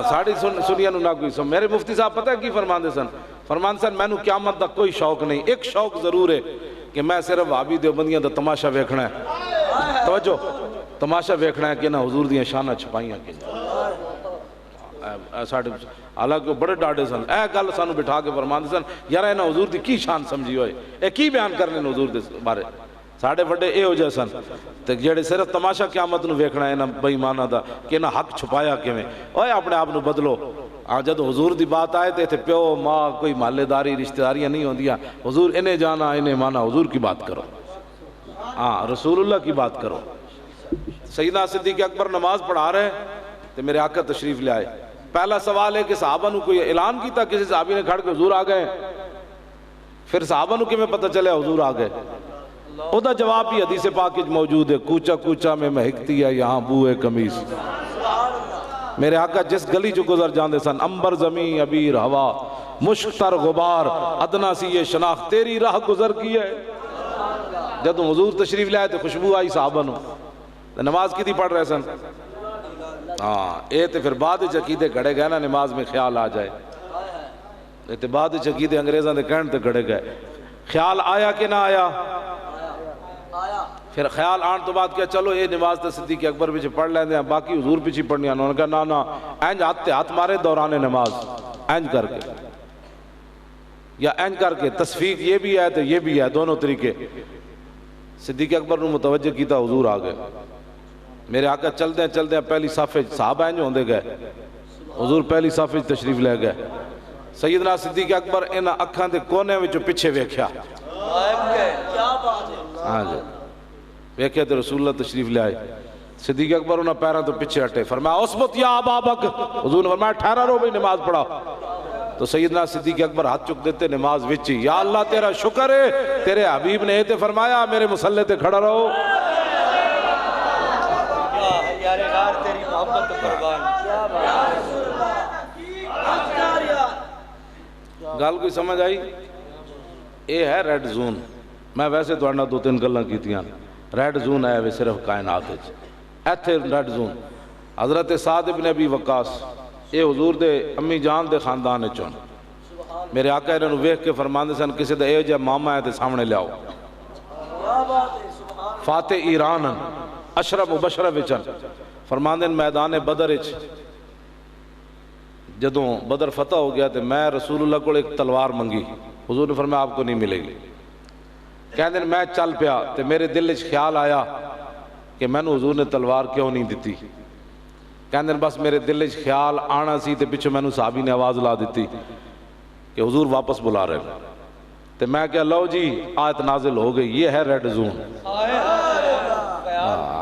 ساڑھی سنیا نو نہ کوئی سن. میرے مفتی صاحب پتہ ہے کی فرماندے سن؟ فرماندے سن مینوں قیامت دا کوئی شوق نہیں, ایک شوق ضرور ہے کہ میں صرف وہابی دیوبندیاں دا تماشا ویکھنا ہے. توجہ تماشا ویکھنا ہے کہ نہ حضور دیاں شاناں چھپائیاں کہ ساڑھے حالانکہ بڑے ڈاڑے سن. اے گل سانو بٹھا کے فرماندے سن یار انہاں حضور دی کی شان سمجھی ہوئے, اے کی بیان کرنے نے حضور دے بارے. ساڑھے بڑے اے ہو جائے سن تے جڑے صرف تماشا قیامت نو ویکھنا ہے نا بے ایماناں دا کہ نا حق چھپایا کیویں. اوے اپنے آپ نو بدلو. جدو حضور دی بات آئے تے پیو ماں کوئی محلے داری رشتہ داریاں نہیں ہوندیاں. حضور انہیں جانا انہیں مانا, حضور کی بات کرو, ہاں رسول اللہ کی بات کرو. سیدنا صدیق اکبر نماز پڑھا رہے تے میرے آقا تشریف لے آئے. پہلا سوال ہے کہ صحابہ نو کوئی اعلان کیتا کسی صحابی نے کھڑ کے حضور آ گئے؟ پھر صحابہ نو کیویں پتہ چلے حضور آ گئے؟ او دا جواب بھی حدیث پاک موجود ہے, کوچا کوچا میں مہکتی ہے یہاں بوئے قمیص. میرے آقا جس گلی جو گزر جاندے سن امبر زمین عبیر ہوا مشک تر غبار ادنا سی یہ شناخت تیری راہ گزر کی ہے. جب حضور تشریف لائے تو خوشبو آئی صحابہ نو. نماز کی تھی پڑھ رہے سن. ہاں اے تے پھر بعد عقیدے گھڑے گئے نا, نماز میں خیال آ جائے. اے تے بعد عقیدے انگریزاں دے کہن تے گھڑے گئے. خیال آیا کہ نہ آیا؟ پھر خیال آن تو بات کیا چلو یہ نماز تے صدیق اکبر پیچھے پڑھ لیں دیں باقی حضور پیچھے پڑھنی. انہوں نے کہا نا اینج ہاتھ مارے دوران نماز اینج کر کے یا اینج کر کے. تصفیق یہ بھی ہے تو یہ بھی ہے, دونوں طریقے. صدیق اکبر نے متوجہ کیتا حضور آ گئے. میرے آقا چل دیں پہلی صافے صحابہ اینج ہوندے گئے, حضور پہلی صافے تشریف لے گئے. سیدنا صدیق اکبر انہاں اکھاں دے کونے وچوں پیچھے ویکھیا. ہاں جی ویکھے تو رسول اللہ تشریف لے آئے. صدیق اکبر انہاں پیراں تو پیچھے ہٹے. فرمایا اسبت یا ابا بکر, حضور نے فرمایا ٹھہرا رہو بھئی نماز پڑھاؤ. تو سیدنا صدیق اکبر ہاتھ چک دیتے نماز وچ ہی، یا اللہ تیرا شکر ہے تیرے حبیب نے تے فرمایا میرے مصلی تے کھڑا رہو۔ یار غار تیری محبت قربان۔ گل کوئی سمجھ آئی؟ اے ہے ریڈ زون۔ میں ویسے تو آنا دو تین گلاں کیتیاں، ریڈ زون ہے وہ صرف کائنات وچ، ایتھے ریڈ زون۔ حضرت سعد بن ابی وقاص اے حضور دے امی جان دے خاندان چون، میرے آقا انہوں نے ویکھ کے فرماندے سن کسی دا اے جا ماما ہے تے سامنے لیاؤ، فاتح ایران اشرف مبشرہ وچن۔ فرماندے میدان بدر وچ جدوں بدر فتح ہو گیا تے میں رسول اللہ کو ایک تلوار منگی، حضور نے فرمایا آپ کو نہیں ملے گی۔ کہندے میں چل پیا تے میرے دل وچ خیال آیا کہ میں نے حضور نے تلوار کیوں نہیں دیتی۔ کہندے بس میرے دل وچ خیال آنا سی تے پیچھے میں نے صحابی نے آواز لا دیتی کہ حضور واپس بلا رہے ہیں، تے میں کہا لو جی آیت نازل ہو گئی، یہ ہے ریڈ زون۔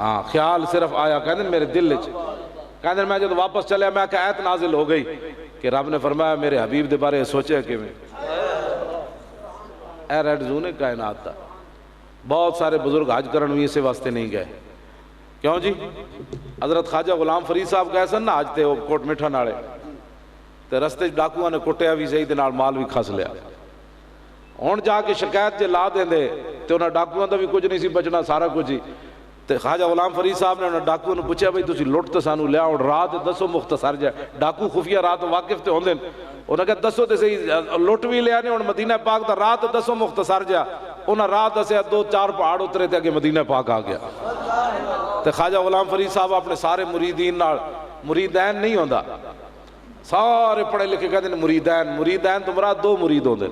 ہاں خیال صرف آیا، کہندے میرے دل وچ، کہندے میں جب واپس چلیا میں کہا آیت نازل ہو گئی کہ رب نے فرمایا میرے حبیب دے بارے سوچے کہ میں اے ریڈ زون ہے کائنات دا۔ بہت سارے بزرگ حج کرن بھی اسے واسطے نہیں گئے، کیوں جی؟ حضرت خواجہ غلام فرید صاحب گئے سن نا حج تے کوٹ مٹھا نالے تے رستے ڈاکوؤں نے کٹیا بھی صحیح تے نال مال بھی کھس لیا۔ ہن جا کے شکایت جے لا دیندے تے انہاں ڈاکوؤں دا بھی کچھ نہیں سی بچنا، سارا کچھ ہی۔ تے خواجہ غلام فرید صاحب نے انہاں ڈاکوؤں نے پوچھا بھئی تسی لٹ تے سانو لیا ہن رات دسو مختصر جائے، ڈاکو خفیہ رات واقف تے ہوندے، انہاں کہا دسو تے صحیح لٹ بھی لیا نے ہن مدینہ پاک دا رات دسو مختصر جا، انہاں رات دسیا 2-4 پہاڑ اترے تے کہ مدینہ پاک آ گیا۔ تے خواجہ غلام فرید صاحب اپنے سارے مریدین نال، مریدین نہیں ہوندا، سارے پڑھے لکھے کہتے ہیں مریدین، مریدین تو مراد 2 مرید ہوندے۔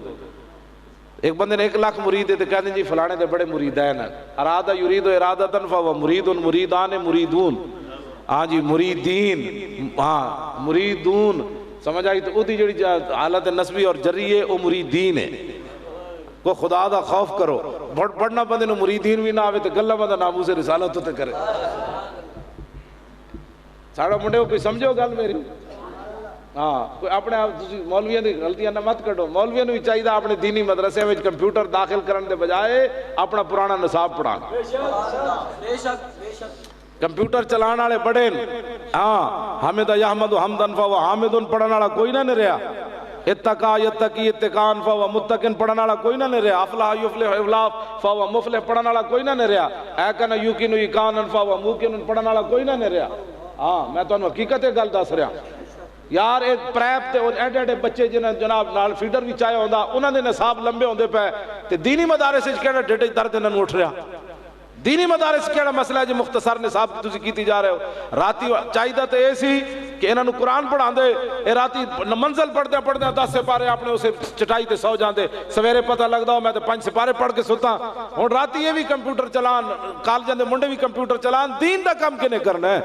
ایک بندے نے 1 لاکھ مرید ہے تو کہتے ہیں جی فلانے دے بڑے مریدین ہیں، ارادہ یرید و ارادتن فہو مرید مریدان مریدون، ہاں جی مریدین، ہاں مریدون، سمجھ آئی؟ تو او دی جڑی حالت نسبی اور جری ہے وہ مریدین ہے۔ کو خدا دا خوف کرو، پڑھنا بندے نو مریدین بھی نہ آوے تو گلہ بندہ ناموس رسالت تے کرے۔ ساڑا منڈے کو کوئی سمجھو گل میری؟ ہاں کوئی اپنے آپ مولویاں دی غلطیاں نہ مت کڈو، مولویاں نو بھی چاہیے اپنے دینی مدرسے میں کمپیوٹر داخل کرن دے بجائے اپنا پرانا نصاب پڑھانا۔ کمپیوٹر چلان والے بڑے ہاں حمد یحمد حمدن فہو حامدن پڑھن والا کوئی نہ رہیا، اتقا یتقی اتقان فہو متقن پڑھن والا کوئی نہ رہیا، افلح یفلح افلاح فہو مفلح پڑھن والا کوئی نہ رہیا، ایکن یوکن یقانن فہو موقن پڑھن والا کوئی نہ رہیا۔ ہاں میں تانوں حقیقت گل دس رہا یار، ایک پریپ تے ایڈے ایڈے بچے جنہاں جناب نال فیڈر بھی چاہے ہوندا انہاں دے نصاب لمبے ہوندے پے تے دینی مدارس وچ کیڑا ڈیٹے درد انہاں نوں اٹھ رہا؟ دینی مدارس کیڑا مسئلہ ہے جو مختصر نصاب تسی کیتی جا رہے ہو؟ راتی چاہیے تے اے سی کہ انہاں نوں قرآن پڑھاندے، اے راتی منزل پڑھدے پڑھدے 10 سپارے اپنے اسے چٹائی تے سو جاندے، سویرے پتہ لگدا ہو میں تے 5 سپارے پڑھ کے ستا۔ ہن راتی یہ بھی کمپیوٹر چلان، کالجاں دے منڈے بھی کمپیوٹر چلان، دین دا کم کنے کرنا ہے؟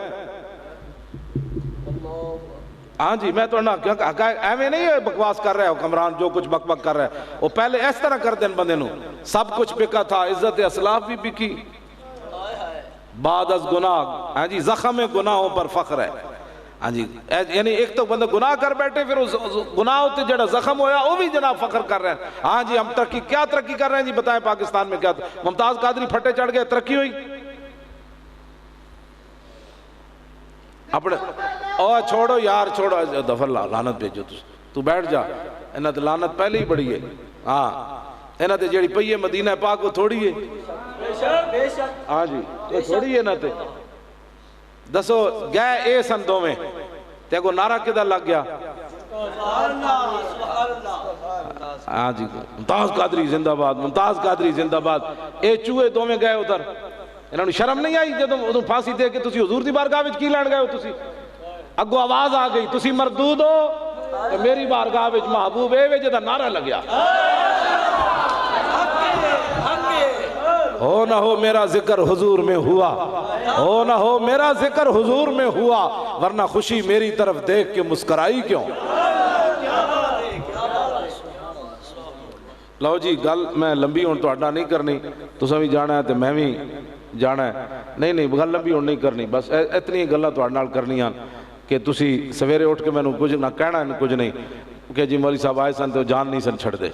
ہاں جی میں تو ایویں نہیں بکواس کر رہا ہے حکمران جو کچھ بک بک کر رہا ہے، وہ پہلے اس طرح کر دیں بندے نو، سب کچھ بکا تھا، عزت اسلاف بھی بکی، بعد از گناہ، ہاں جی زخم گناہوں پر فخر ہے۔ ہاں جی یعنی ایک تو بندہ گناہ کر بیٹھے پھر اس گناہ ہوتے جڑا زخم ہویا وہ بھی جناب فخر کر رہے ہیں۔ ہاں جی ہم ترقی کیا ترقی کر رہے ہیں جی بتائیں پاکستان میں کیا؟ ممتاز قادری پھٹے چڑھ گئے ترقی ہوئی؟ اپنے اوہ چھوڑو یار چھوڑو دفر لعنت بھیجو تو بیٹھ جا، انہاں تے لعنت پہلے ہی بڑی ہے۔ ہاں انہاں تے جیڑی پئی ہے مدینہ پاک وہ تھوڑی ہے، ہاں جی وہ تھوڑی ہے انہاں تے۔ دسو گئے اے سن دوویں تے کو نعرہ کدھر لگ گیا؟ ہاں جی ممتاز قادری زندہ باد، ممتاز قادری زندہ باد۔ اے چوہے دوویں گئے ادھر، انہوں نے شرم نہیں آئی جدوں ادوں پھانسی دے کے تسی حضور دی بارگاہ وچ کی لین گئے ہو؟ تسی اگو آواز آ گئی تسی مردود ہو تے میری بارگاہ وچ محبوب اے وے جدا نعرہ لگیا، ہو نہ ہو میرا ذکر حضور میں ہوا، ہو نہ ہو میرا ذکر حضور میں ہوا، ورنہ خوشی میری طرف دیکھ کے مسکرائی کیوں؟ لو جی گل میں لمبی ہون تو اڈا نہیں کرنی، تساں بھی جانا ہے تے میں بھی جانا ہے، نہیں گل لمبی ہون نہیں کرنی، بس اتنی گلاں تہاڈے نال کرنیاں کہ تسی سویرے اٹھ کے مینوں کچھ نہ کہنا کچھ نہیں۔ کہ جی مولوی صاحب آئے سن تو جان نہیں سن چھڑ دے.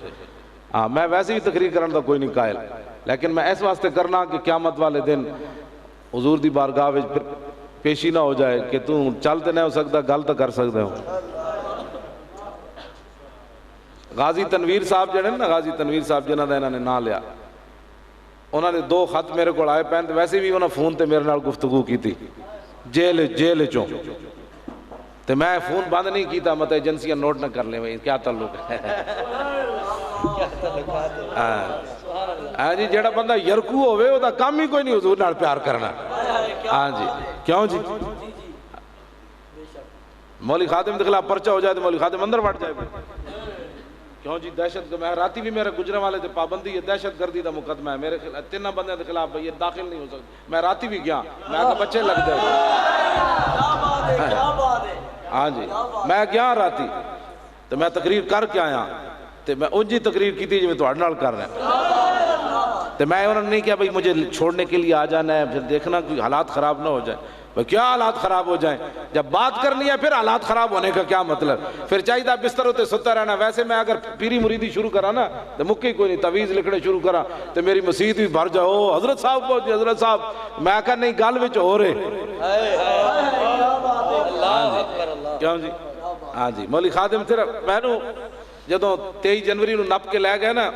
ہاں میں ویسے بھی تقریر کرنے دا کوئی نہیں قائل, لیکن میں اس واسطے کرنا کہ قیامت والے دن حضور دی بارگاہ وچ پھر پیشی نہ ہو جائے کہ تو چل تے نہیں ہو سکتا, گل تو کر سکتے ہو. غازی تنویر صاحب جڑے نا, غازی تنویر صاحب جنہاں دا انہاں نے نام لیا, انہاں نے 2 خط میرے کو آئے پین, ویسے بھی انہاں فون تے میرے نال گفتگو کی تھی جیل چوں, تے میں فون بند نہیں کیتا, مت ایجنسیاں نوٹ نہ کر لیں بھائی کیا تعلق ہے. ہاں جی, جڑا بندہ یرکو ہوئے وہ دا کام ہی کوئی نہیں حضور نال پیار کرنا. ہاں جی, کیوں جی مولوی خادم دے خلاف پرچہ ہو جائے تو مولوی خادم اندر وڑ جائے. کیوں جی دہشت, میں راتی بھی میرے گجرے والے تے پابندی ہے, دہشت گردی دا مقدمہ ہے میرے خلاف, 3 بندے دے خلاف یہ داخل نہیں ہو سکتا. میں راتی بھی گیا, میں آگے بچے لگ جائے. ہاں جی, میں گیا راتی تو میں تقریر کر کے آیا, تو میں انجی تقریر کی تھی جو میں تہاڈے نال کر رہا ہوں. تو میں انہوں نے نہیں کہا بھائی مجھے چھوڑنے کے لیے آ جانا ہے, پھر دیکھنا کہ حالات خراب نہ ہو جائیں. بھائی کیا حالات خراب ہو جائیں, جب بات کرنی ہے پھر حالات خراب ہونے کا کیا مطلب, پھر چاہیے بستر ہوتے ستا رہنا. ویسے میں اگر پیری مریدی شروع کرا نا تو مکے کوئی نہیں, تعویذ لکھنے شروع کرا تو میری مسجد بھی بھر جاؤ, حضرت صاحب پہنچے, حضرت صاحب, میں کہا نہیں گل وچ ہو رہے. کیوں جی, ہاں جی مولوی خادم صرف میں نو جدوں 23 جنوری نو نپ کے لے گئے نا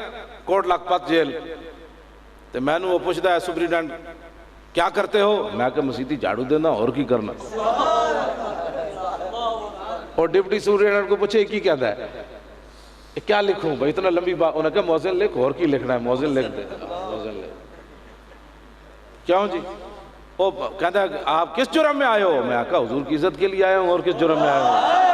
کوٹ لکھپت جیل, تو میں نو وہ پوچھتا ہے سپریڈنٹ کیا کرتے ہو, میں کہ مسیدی جھاڑو دینا اور کی کرنا. اور ڈپٹی سپریڈنٹ کو پوچھے کی کہتا ہے کیا لکھوں بھائی اتنا لمبی بات, انہوں نے کہا موزن لکھ, اور کی لکھنا ہے موزن لکھ دے. موزن لکھ. کیوں جی, وہ کہتا ہے آپ کس جرم میں آئے ہو, میں کہا حضور کی عزت کے لیے آیا ہوں, اور کس جرم میں آئے ہوں.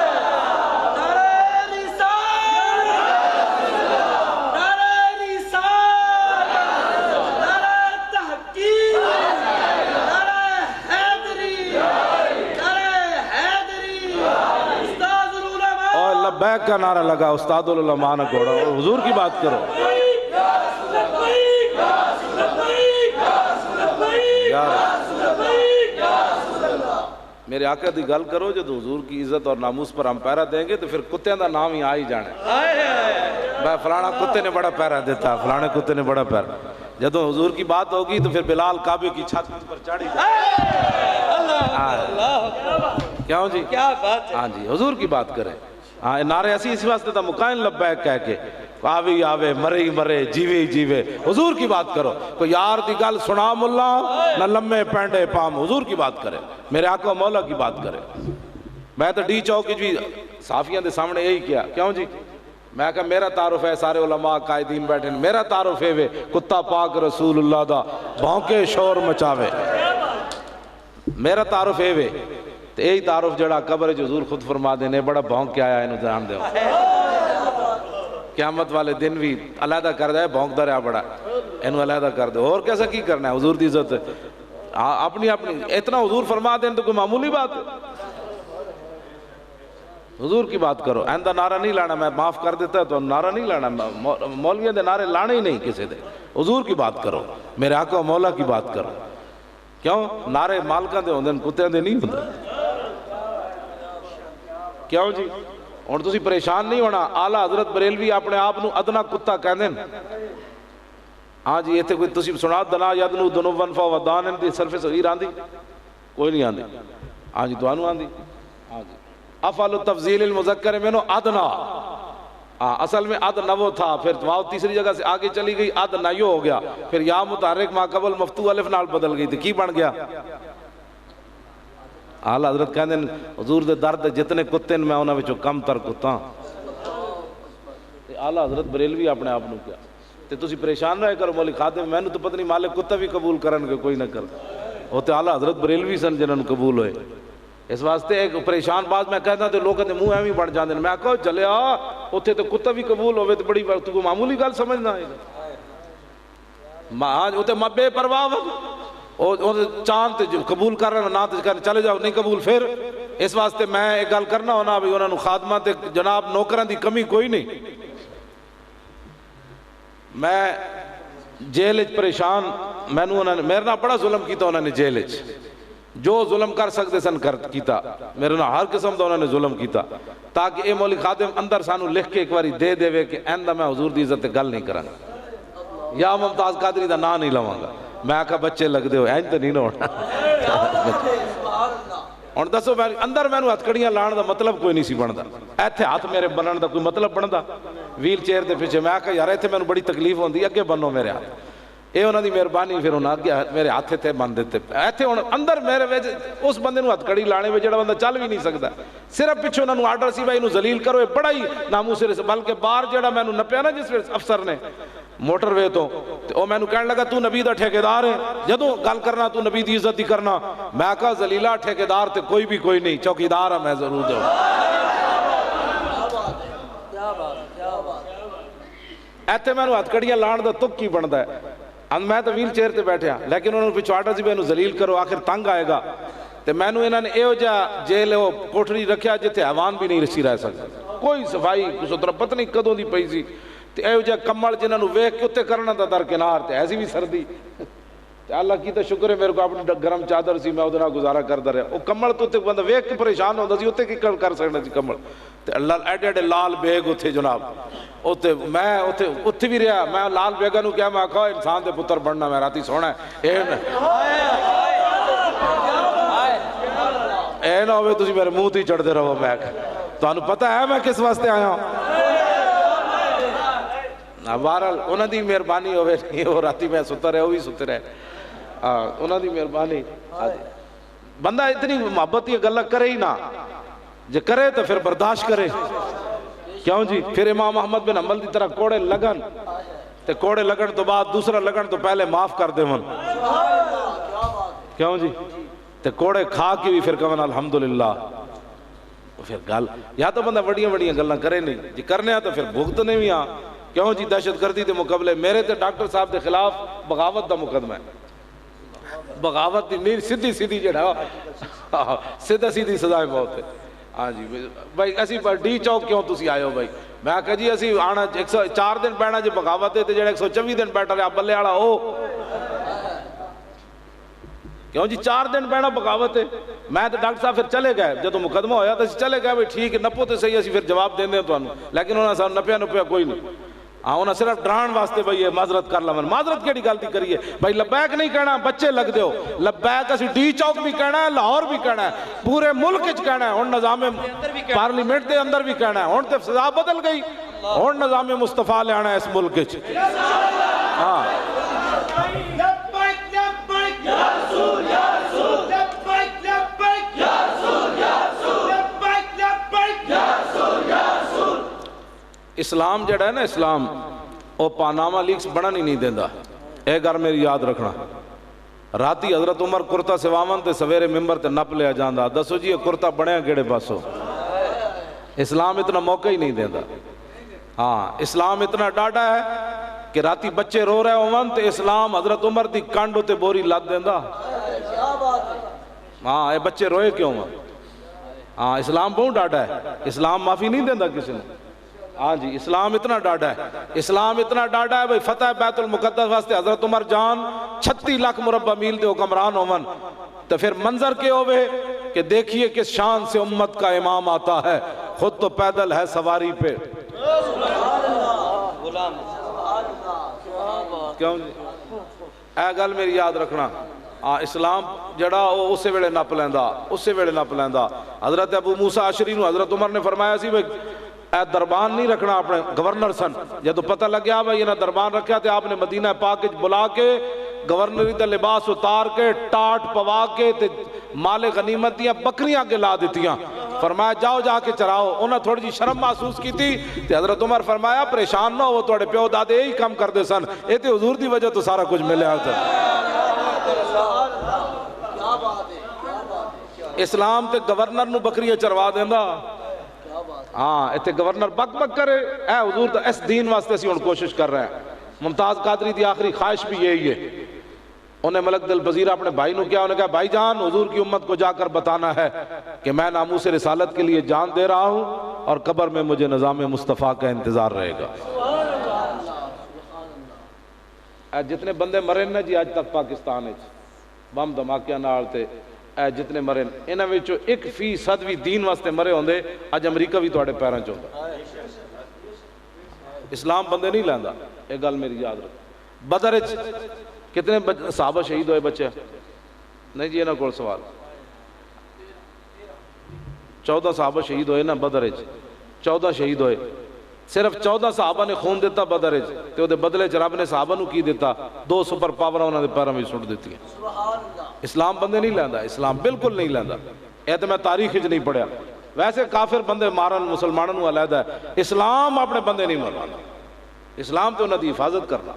بیک کا نعرہ لگا, استاد العلماء گھوڑا, اور حضور کی بات کرو. میرے آقا دی گل کرو, جب حضور کی عزت اور ناموس پر ہم پیرا دیں گے تو پھر کتےں دا نام ہی آ ہی جانا ہے. بھائی فلانا کتے نے بڑا پیرا دیتا, فلانے کتے نے بڑا پیرا. جب حضور کی بات ہوگی تو پھر بلال کعبے کی چھت پر چڑھی. کیوں جی, کیا بات ہے. ہاں جی, حضور کی بات کریں. ہاں نعرے اسی اس واسطے تھا مقائن لبیک کہہ کے, آوی آوے مرے ہی مرے جیوے جیوے, حضور کی بات کرو. کوئی یار دی گل سنا ملا نہ لمے پینڈے پام, حضور کی بات کرے, میرے آقا مولا کی بات کرے. میں تو ڈی چوک جی صحافیاں دے سامنے یہی کیا. کیوں جی, میں کہا میرا تعارف ہے, سارے علماء قائدین بیٹھے, میرا تعارف ہے وے کتا پاک رسول اللہ دا بھونکے شور مچاوے. میرا تعارف ہے وے, تو یہی تعارف جڑا قبر حضور خود فرما دینے بڑا بھونک کے آیا انہوں جان دے. قیامت والے دن بھی علیحدہ کر دے, بھونک دا رہا بڑا, انہوں علیحدہ کر دے. اور کیسا کی کرنا ہے, حضور دی عزت اپنی اتنا حضور فرما دیں تو کوئی معمولی بات ہے. حضور کی بات کرو. آئندہ نعرہ نہیں لانا, میں معاف کر دیتا ہے تو نعرہ نہیں لانا, مولویوں دے نعرے لانے ہی نہیں کسی دے. حضور کی بات کرو, میرے آقا مولا کی بات کرو. کیوں نعرے مالکاں دے ہوندے, کتےاں دے نہیں ہوندے. کیوں جی, اور تسی پریشان نہیں ہونا. آلہ حضرت بریلوی اپنے آپ نو ادنا کتا کہندے ہیں. ہاں جی, ایتھے کوئی تسی سنا دنا یدنو دنون فودان دی صرف صغیر آندی کوئی نہیں آندی. ہاں جی توانو آندی. ہاں جی, افعل تفضیل المذکر منو ادنا, اصل میں اد نو تھا, پھر واو تیسری جگہ سے آگے چلی گئی, اد نیو ہو گیا, پھر یا متحرک ما قبل مفتوح الف نال بدل گئی, تو کی بن گیا. آلہ حضرت کہندے ہیں حضور دے درد جتنے کتے میں انہاں وچوں کم تر کتا. آلہ حضرت بریلوی اپنے آپ نو کیا, تے تسی پریشان رہے کرو مولوی خادم, میں نے تو پتہ نہیں مالک کتا بھی قبول کرن گے کوئی نہ کر. وہ تے آلہ حضرت بریلوی سن جنہاں قبول ہوئے. اس واسطے ایک پریشان بات میں کہتا تے لوگوں دے منہ ایویں بن جاندے نے. میں کہو چلے آ اوتھے تے کتا بھی قبول ہوے تے بڑی تو کوئی معمولی گل سمجھنا ہے. ہاں اوتھے بے پرواہ چاند قبول کر رہے نہ چلے جاؤ, نہیں قبول پھر. اس واسطے میں ایک گل کرنا ہونا بھی انہوں نے خادمہ تے جناب نوکران دی کمی کوئی نہیں. میں جیل پریشان, میں نے میرے نال بڑا ظلم کیتا انہوں نے جیل. جو ظلم کر سکتے سن کیتا، میرے نال ہر قسم دا انہوں نے ظلم کیتا، تاکہ اے مولی خادم اندر سانو لکھ کے ایک باری دے دے کہ آئندہ میں حضور دی عزت گل نہیں کروں گا یا ممتاز قادری دا نام نہیں لواں گا۔ میں آکھا بچے لگ دے ہو اینج تو نہیں نہ ہونا۔ اور دسو اندر میں ہتھکڑیاں لان دا مطلب کوئی نہیں سی بندا، ایتھے ہاتھ میرے بنن دا کوئی مطلب بندا؟ ویل چیئر دے پیچھے میں آکھا یار ایتھے مینوں بڑی تکلیف ہوندی ہے، اگے بنو میرے ہاتھ۔ اے انہاں دی مہربانی، پھر انہاں اگے میرے ہاتھ تے بن دیتے۔ ایتھے ہن اندر میرے وچ اس بندے نوں ہتھکڑی لانے وچ جڑا بندہ چل بھی نہیں سکدا، صرف پیچھے انہاں نوں آرڈر سی بھائی اینوں ذلیل کرو، اے بڑا ہی ناموس سے، بلکہ باہر جڑا مینوں نپیا نا جس افسر نے موٹر وے تو او مینوں کہن لگا تو نبی دا ٹھیکیدار ہے، جدوں گل کرنا تو نبی دی عزت ہی کرنا۔ میں کہا ذلیلہ ٹھیکیدار تے کوئی بھی کوئی نہیں، چوکیدار ہاں میں ضرور دوں۔ ایتھے مینوں ہتھکڑیاں لان دا تک کی بندا ہے؟ میں تو ویل چیئر تے بیٹھیا، لیکن انہوں نے پچھو آرڈر سی مینوں ذلیل کرو، آخر تنگ آئے گا تے مینوں انہوں نے ایہو جہا جیل او کوٹھڑی رکھیا جتھے حیوان بھی نہیں رسی رہ سکتا، کوئی صفائی کوئی ستھرا پتہ نہیں کدوں دی پئی سی، تے ایہو جہا کمل جنہاں نوں ویکھ کے اُتے کرنا دا درکنار، تے ایسی بھی سردی، تے اللہ کی تے شکر ہے میرے کو اپنی گرم چادر سی، میں اودے نال گزارا کردا رہیا۔ او کمل تو تے بندہ ویکھ کے پریشان ہوندا سی، اُتے کی کر سکدا سی کمل، تے اللہ ایڈے ایڈے لال بیگ اتھے جناب، اتھے میں اتھے بھی رہا، میں لال بیگا نوں کیا میں کہا انسان دے پتر بننا میں راتی سونا ہے، اے نہ ہوئے تسی میرے منہ تے چڑھ دے رہو۔ میں تو انہوں پتہ ہے میں کس واسطے آیا ہوں؟ بہرحال انہوں دی مہربانی ہوئے نہیں، وہ راتی میں ستا رہے، وہ بھی ستے رہے، انہوں دی مہربانی۔ بندہ اتنی محبت یہ گلہ کرے ہی نہ، جو کرے تو پھر برداشت کرے، کیوں جی؟ پھر امام احمد بن حنبل دی طرح کوڑے لگن، تے کوڑے لگن تو بعد دوسرا لگن تو پہلے معاف کر دے من، کیوں جی؟ تے کوڑے کھا کے بھی پھر کہن الحمدللہ، پھر گل یا تو بندہ بڑیاں بڑیاں گلہ کرے نہیں، جی کرنے ہاں تو پھر بھگتنے بھی ہاں، کیوں جی؟ دہشت گردی دے مقابلے میرے تے ڈاکٹر صاحب دے خلاف بغاوت دا مقدمہ ہے، بغاوت دی نہیں سیدھی سیدھی جڑا سیدھا سیدھی سزائے بہت ہے۔ ہاں جی بھائی اسی پر ڈی چوک کیوں تسی آئے ہو بھائی؟ میں کہا جی اسی آنا 104 دن بیٹھنا جی بغاوت ہے تے جڑا 124 دن بیٹھا رہا بلے والا ہو، کیوں جی 4 دن بیٹھنا بغاوت ہے۔ میں تو ڈاکٹر صاحب پھر چلے گئے، جب مقدمہ ہویا تو چلے گئے بھائی ٹھیک ہے نپو تے صحیح، اسی پھر جواب دیندے ہیں تانوں، لیکن انہوں نے سانوں نپیا کوئی نہیں، ہاں انہوں نے صرف ڈران واسطے بھائی یہ معذرت کر لمن، معذرت کیڑی غلطی کریے بھائی؟ لبیک نہیں کہنا، بچے لگ دیو، لبیک اسی ڈی چوک بھی کہنا ہے، لاہور بھی کہنا ہے، پورے ملک وچ کہنا ہے، ہن نظام پارلیمنٹ دے اندر بھی کہنا ہے، ہن تے فضا بدل گئی، ہن نظام مصطفیٰ لے آنا ہے اس ملک وچ۔ ہاں اسلام جڑا ہے نا، اسلام وہ پاناما لیکس بڑا نہیں دیندہ، اے گھر میری یاد رکھنا۔ راتی حضرت عمر کرتا سواون تے سویرے ممبر تے نپ لیا جاندہ، دسو جی یہ کرتا بڑھیا گیڑے پاسو؟ اسلام اتنا موقع ہی نہیں دیندہ۔ ہاں اسلام اتنا ڈاڈا ہے کہ راتی بچے رو رہے ہون تے اسلام حضرت عمر دی کانڈو تے بوری لاد دیندہ۔ ہاں اے بچے روئے کیوں ہیں؟ ہاں اسلام بہت ڈاڈا ہے، اسلام معافی نہیں دیندہ کسی نے۔ ہاں جی اسلام اتنا ڈاڈا ہے، اسلام اتنا ڈاڈا ہے بھئی فتح بیت المقدس واسطے حضرت عمر جان 36 لاکھ مربع میل دے حکمران ہوون، تو پھر منظر کے ہوئے کہ دیکھیے کس شان سے امت کا امام آتا ہے، خود تو پیدل ہے سواری پہ۔ کیوں جی؟ اے گل میری یاد رکھنا، اسلام جڑا اسے ویلے نپ لیندہ، اسے ویلے نپ لیندہ۔ حضرت ابو موسیٰ عشری نو حضرت عمر نے فرمایا سی بھئی اے دربان نہیں رکھنا، اپنے گورنر سن، جدو پتہ لگ گیا بھئی انہاں دربان رکھیا تے آپ نے مدینہ پاک بلا کے گورنری دا لباس اتار کے ٹاٹ پوا کے تے مال غنیمت دیا بکریاں کے لا دیتیاں، فرمایا جاؤ جا کے چراؤ۔ انہاں تھوڑی جی شرم محسوس کی تھی تے حضرت عمر فرمایا پریشان نہ ہو، توڑے پیو دادے ہی کم کر دے سن، اے تے حضور دی وجہ تو سارا کچھ ملے آتا۔ اسلام تے گورنر نو بکریاں چروا دیندہ، ہاں ایتے گورنر بک بک کرے، اے حضور تو اس دین واسطے اسی ان کوشش کر رہے ہیں۔ ممتاز قادری دی آخری خواہش بھی یہی ہے، انہیں ملک دل بزیر اپنے بھائی نو کیا، انہیں کہا بھائی جان حضور کی امت کو جا کر بتانا ہے کہ میں ناموس رسالت کے لیے جان دے رہا ہوں اور قبر میں مجھے نظام مصطفیٰ کا انتظار رہے گا۔ جتنے بندے مرے نا جی آج تک پاکستان بم دھماکیاں نال تے اے جتنے مرے انہاں وچوں 1% بھی دین واسطے مرے ہوندے اج امریکہ بھی تواڈے پیراں چ ہوندا. اسلام بندے نہیں لیندا، یہ گل میری یاد رکھ. بدر وچ کتنے صحابہ شہید ہوئے بچے؟ نہیں جی انہاں کول سوال. 14 صحابہ شہید ہوئے نا بدر وچ، 14 شہید ہوئے. صرف 14 صحابہ نے خون دیتا بدر وچ تے او دے بدلے چ رب نے صحابہ نو کی دیتا؟ 2 سپر پاور انہاں دے پیراں وچ سٹ دتیاں. اسلام بندے نہیں لیندا، اسلام بالکل نہیں لیندا. اے تے میں تاریخ وچ نہیں پڑھیا. ویسے کافر بندے مارن مسلمانوں نو علیحدہ ہے، اسلام اپنے بندے نہیں مارنا. اسلام تو انہاں دی حفاظت کرنا.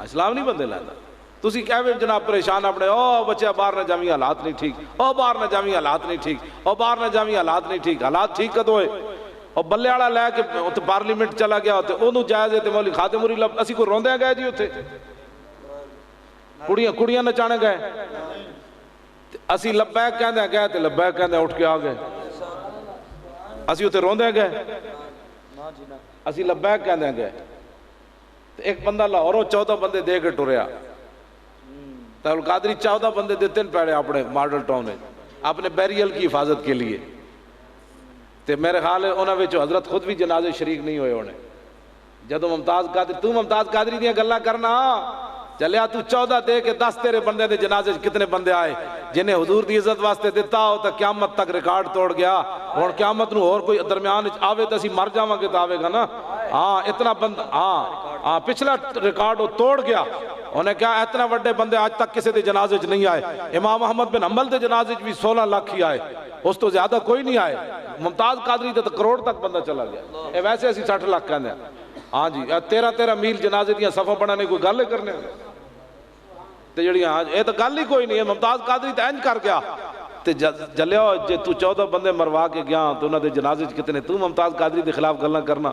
اسلام نہیں بندے لیندا. تسی کہوے جناب پریشان اپنے او بچے باہر نہ جاویں حالات نہیں ٹھیک، او باہر نہ جاویں حالات نہیں ٹھیک، او باہر نہ جاویں حالات نہیں ٹھیک. حالات ٹھیک کدوں ہوئے؟ اور بلے والا لے کے اتنے پارلیمنٹ چلا گیا تے اونوں جائز ہے تے مولوی خادم ہوری اسی کو روندے گئے جی اتنے کڑیاں نچانے گئے. اسی لبیک کہندے گئے تے لبیک کہندے اٹھ کے آ گئے. اسی اتنے روندے گئے، اسی لبیک کہندے گئے. ایک بندہ لاہوروں 14 بندے دے کے ٹریا. تاول قادری 14 بندے دیتے پڑے اپنے ماڈل ٹاؤن میں اپنے بیریل کی حفاظت کے لیے. تے میرے خیال ہے انہاں وچ حضرت خود بھی جنازے شریک نہیں ہوئے ہونے. جدوں ممتاز قادری تو ممتاز قادری دیاں گلاں کرنا چلیا تو 14 دے کے 10 تیرے بندے دے جنازے کتنے بندے آئے جنہیں حضور دی عزت واسطے دیتا ہو تو قیامت تک ریکارڈ توڑ گیا. اور قیامت نو اور کوئی درمیان آوے تو اسی مر جاواں گے تو آوے گا نا. ہاں اتنا بندہ ہاں پچھلا ریکارڈ وہ توڑ گیا. انہیں کہا اتنا وڈے بندے آج تک کسی دے جنازے چ نہیں آئے. امام احمد بن حنبل دے جنازے چ بھی 16 لاکھ ہی آئے، اس تو زیادہ کوئی نہیں آئے. ممتاز قادری تے کروڑ تک بندہ چلا گیا. اے ویسے اسی 60 لاکھ کہندے ہیں. ہاں جی 13 میل جنازے دیاں صفاں بنانے کوئی گل کرنے تے جڑی ہاں اے تو گل ہی کوئی نہیں ہے. ممتاز قادری تے انج کر گیا تے جلیا جے تو 14 بندے مروا کے گیا تو انہاں دے جنازے چ کتنے تو ممتاز قادری دے خلاف گلاں کرنا